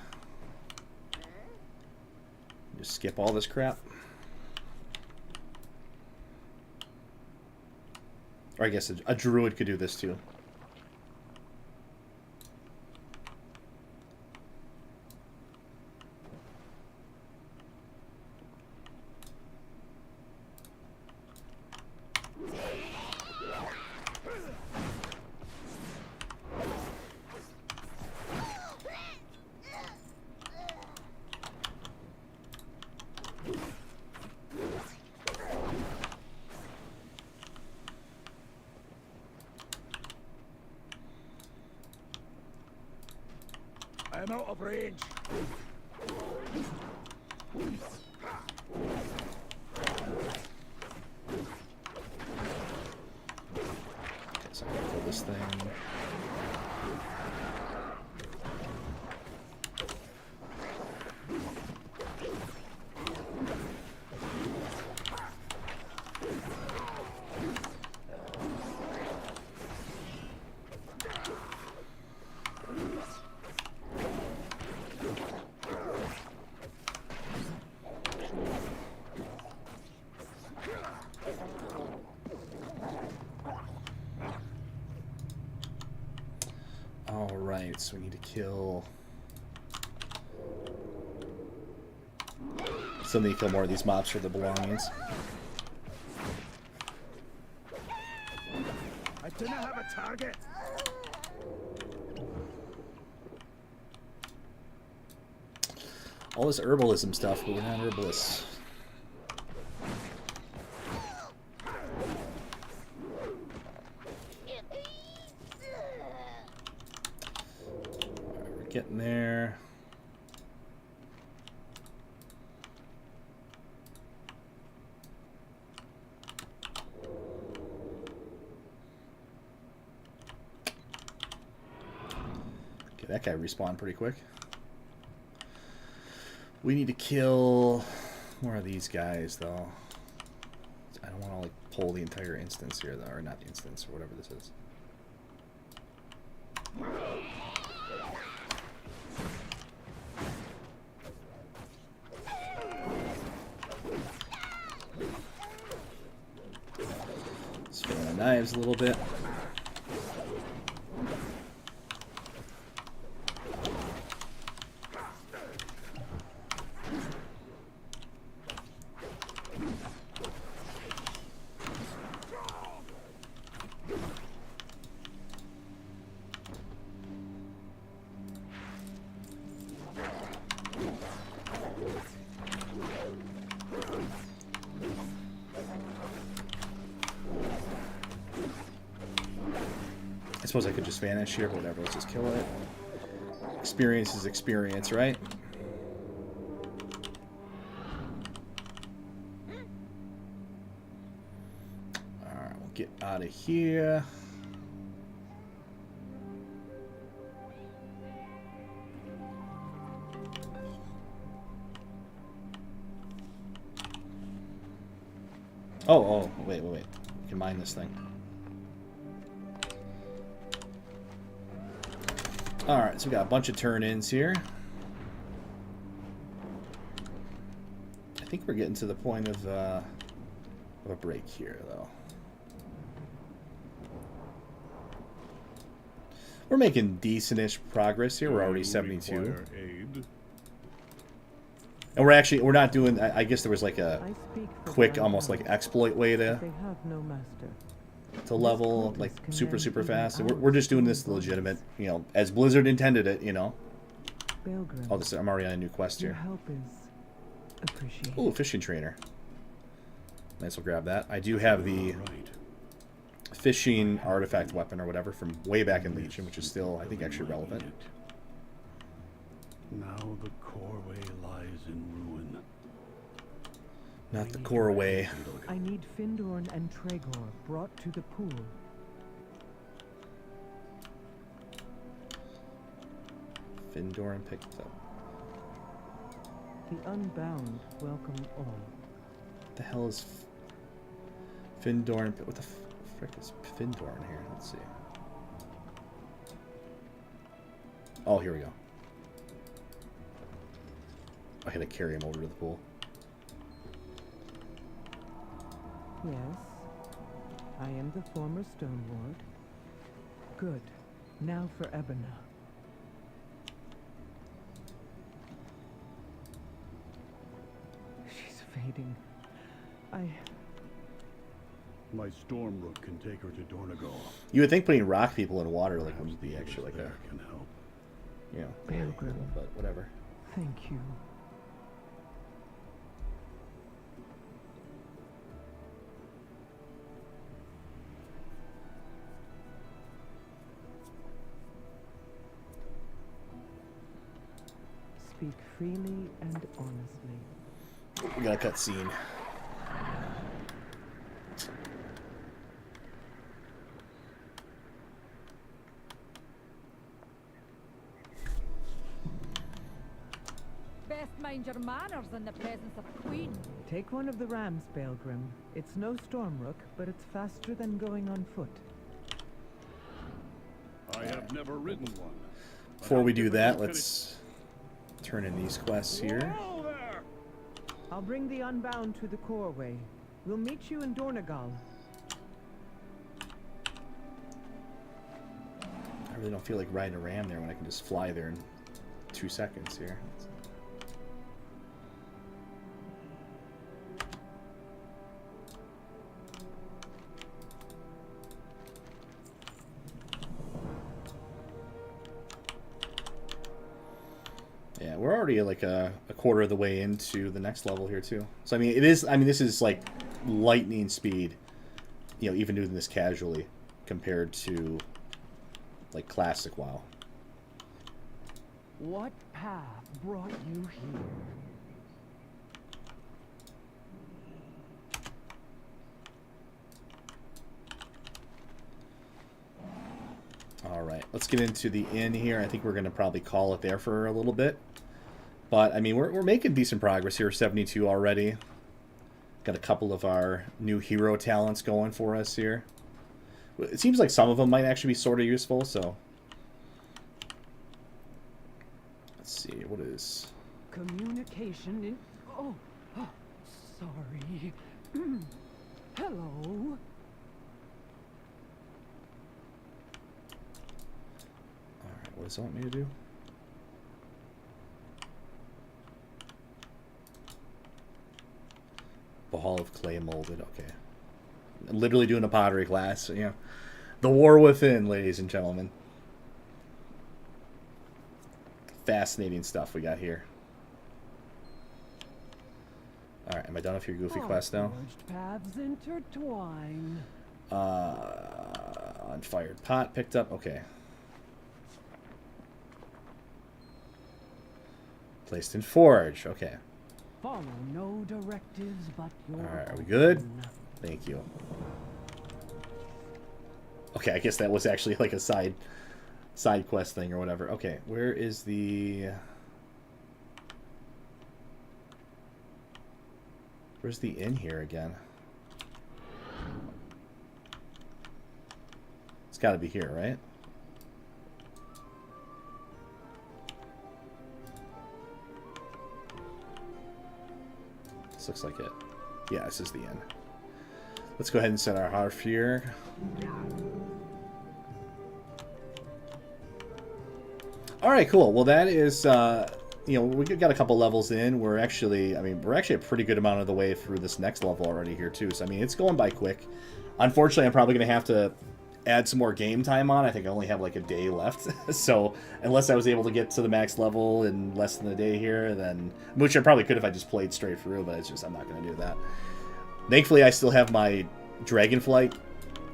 Just skip all this crap. Or I guess a druid could do this too. I'm out of range. Okay, so I'm gonna pull this thing. Alright, so we need to kill... Still need to kill more of these mobs for the belongings. I do not have a target. All this herbalism stuff, but we're not herbalists. Alright, we're getting there. Okay, that guy respawned pretty quick. We need to kill more of these guys, though. I don't want to like pull the entire instance here, though, or not the instance, or whatever this is. Swing the knives a little bit. I suppose I could just vanish here, but whatever, let's just kill it. Experience is experience, right? Alright, we'll get out of here. Oh, wait. We can mine this thing. Alright, so we got a bunch of turn-ins here. I think we're getting to the point of a break here, though. We're making decent-ish progress here. We're already 72. And we're not doing, I guess there was like a quick, almost like exploit way to level, like super fast. So we're just doing this legitimate, you know, as Blizzard intended it, you know. Oh, this, I'm already on a new quest here. Ooh, fishing trainer. Nice, we'll grab that. I do have the fishing artifact weapon or whatever from way back in Legion, which is still, I think, actually relevant. Now the core way lies in ruin. Not the core way. I need Findorn and Tregor brought to the pool. Findorn picked up. The Unbound welcome all. What the hell is Findorn? What the frick is Findorn here? Let's see. Oh, here we go. I had to carry him over to the pool. Yes, I am the former Stone Lord. Good. Now for Ebona. She's fading. My Stormrook can take her to Dornagal. You would think putting rock people in water like would be actually like a, can help. you know, Pilgrim. but whatever. Thank you. Speak freely and honestly. We got a cut scene. Best mind your manners in the presence of Queen. Take one of the rams, Baelgrim. It's no Stormrook, but it's faster than going on foot. I have never ridden one. Before we do that, let's turn in these quests here. I'll bring the Unbound to the Coreway. We'll meet you in Dornagal. I really don't feel like riding a ram there when I can just fly there in 2 seconds here. Yeah, we're already like a quarter of the way into the next level here too. So I mean, this is like lightning speed, you know, even doing this casually compared to like classic WoW. What path brought you here? All right, let's get into the inn here. I think we're going to probably call it there for a little bit. But, I mean, we're making decent progress here, 72 already. Got a couple of our new hero talents going for us here. It seems like some of them might actually be sort of useful, so... Let's see, what is... Communication in... Oh, sorry. Hello? Alright, what does it want me to do? Ball of clay molded, okay. I'm literally doing a pottery class, so, yeah. The War Within, ladies and gentlemen. Fascinating stuff we got here. Alright, am I done with your goofy quest now? Paths intertwine. Unfired pot picked up, okay. Placed in forge, okay. Follow no directives but your Alright, are we good? Thank you. Okay, I guess that was actually like a side quest thing or whatever. Okay, where is the... Where's the inn here again? It's got to be here, right? This looks like it. Yeah, this is the inn. Let's go ahead and set our hearth here. Alright, cool. Well, that is, you know, we got a couple levels in. We're actually a pretty good amount of the way through this next level already here, too. So, I mean, it's going by quick. Unfortunately, I'm probably going to have to add some more game time on. I think I only have like a day left. So, unless I was able to get to the max level in less than a day here, then... Which I probably could if I just played straight through, but it's just, I'm not going to do that. Thankfully, I still have my Dragonflight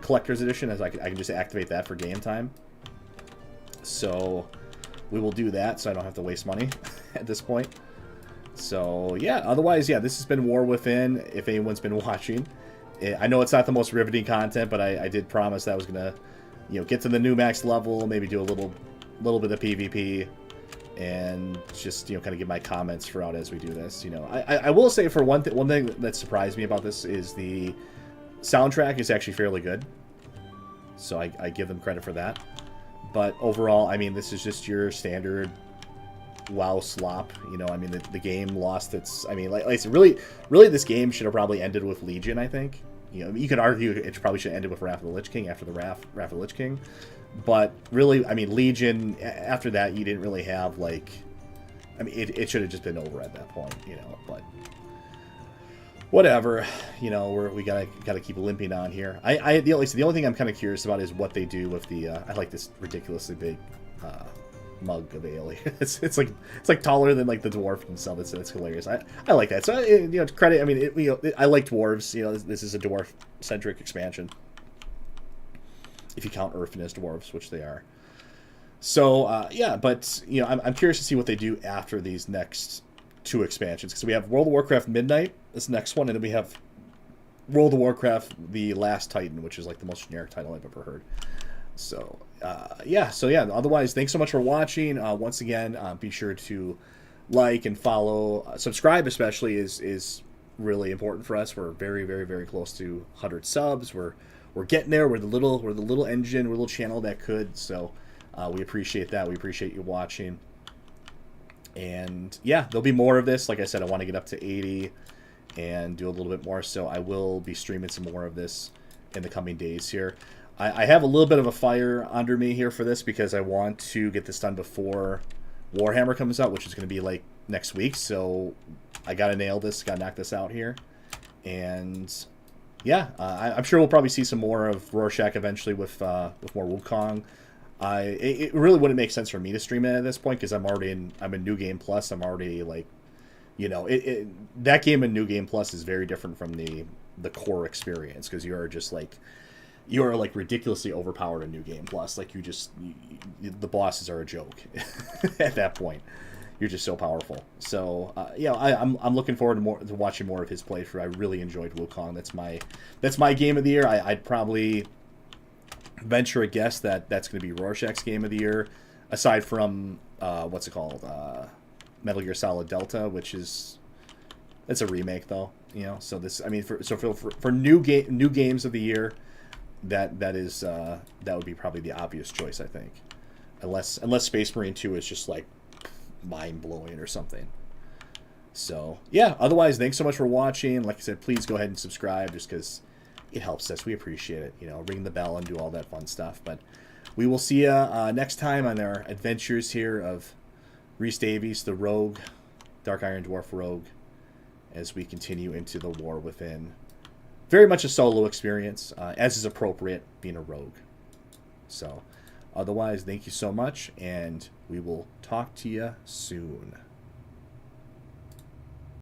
Collector's Edition, as I can just activate that for game time. So... we will do that, so I don't have to waste money at this point. So, yeah, otherwise, yeah, this has been War Within, if anyone's been watching. I know it's not the most riveting content, but I did promise that I was going to, you know, get to the new max level, maybe do a little bit of PvP, and just, you know, kind of give my comments throughout as we do this. You know, I will say for one thing that surprised me about this is the soundtrack is actually fairly good. So I give them credit for that. But overall, I mean, this is just your standard WoW slop. You know, I mean, the game lost its... I mean, like I said, really, this game should have probably ended with Legion, I think. You know, you could argue it probably should have ended with Wrath of the Lich King after the Wrath of the Lich King. But really, I mean, Legion, after that, you didn't really have, like... I mean, it should have just been over at that point, you know, but... Whatever, you know, we gotta keep limping on here. The only thing I'm kind of curious about is what they do with the. I like this ridiculously big mug of ale. It's like taller than like the dwarf and stuff. It's hilarious. I like that. So you know, credit. I mean, I like dwarves. You know, this is a dwarf centric expansion. If you count Earth as dwarves, which they are. So yeah, but you know, I'm curious to see what they do after these next 2 expansions, because we have World of Warcraft Midnight, this next one, and then we have World of Warcraft The Last Titan, which is like the most generic title I've ever heard. So yeah, otherwise, thanks so much for watching. Once again, be sure to like and follow, subscribe especially is really important for us. We're very, very, very close to 100 subs. We're getting there. We're the little engine, we're the little channel that could. So we appreciate that. We appreciate you watching. And yeah, there'll be more of this. Like I said, I want to get up to 80 and do a little bit more. So I will be streaming some more of this in the coming days here. I have a little bit of a fire under me here for this because I want to get this done before Warhammer comes out, which is going to be like next week. So I got to nail this, got to knock this out here. And yeah, I'm sure we'll probably see some more of Rorschach eventually with more Wukong. It really wouldn't make sense for me to stream it at this point because I'm in New Game Plus. I'm already like, you know, that game in New Game Plus is very different from the core experience because you are like ridiculously overpowered in New Game Plus. Like the bosses are a joke at that point. You're just so powerful. So yeah, I'm looking forward to watching more of his playthrough. I really enjoyed Wukong. That's my game of the year. I'd probably venture a guess that's going to be Rorschach's game of the year, aside from what's it called, Metal Gear Solid Delta, which is it's a remake though, you know. So this, I mean, for new games of the year, that would be probably the obvious choice, I think, unless Space Marine 2 is just like mind blowing or something. So yeah, otherwise, thanks so much for watching. Like I said, please go ahead and subscribe just because it helps us. We appreciate it. You know, ring the bell and do all that fun stuff. But we will see you next time on our adventures here of Rhys Davies, the Rogue, Dark Iron Dwarf Rogue, as we continue into the War Within. Very much a solo experience, as is appropriate, being a rogue. So, otherwise, thank you so much, and we will talk to you soon.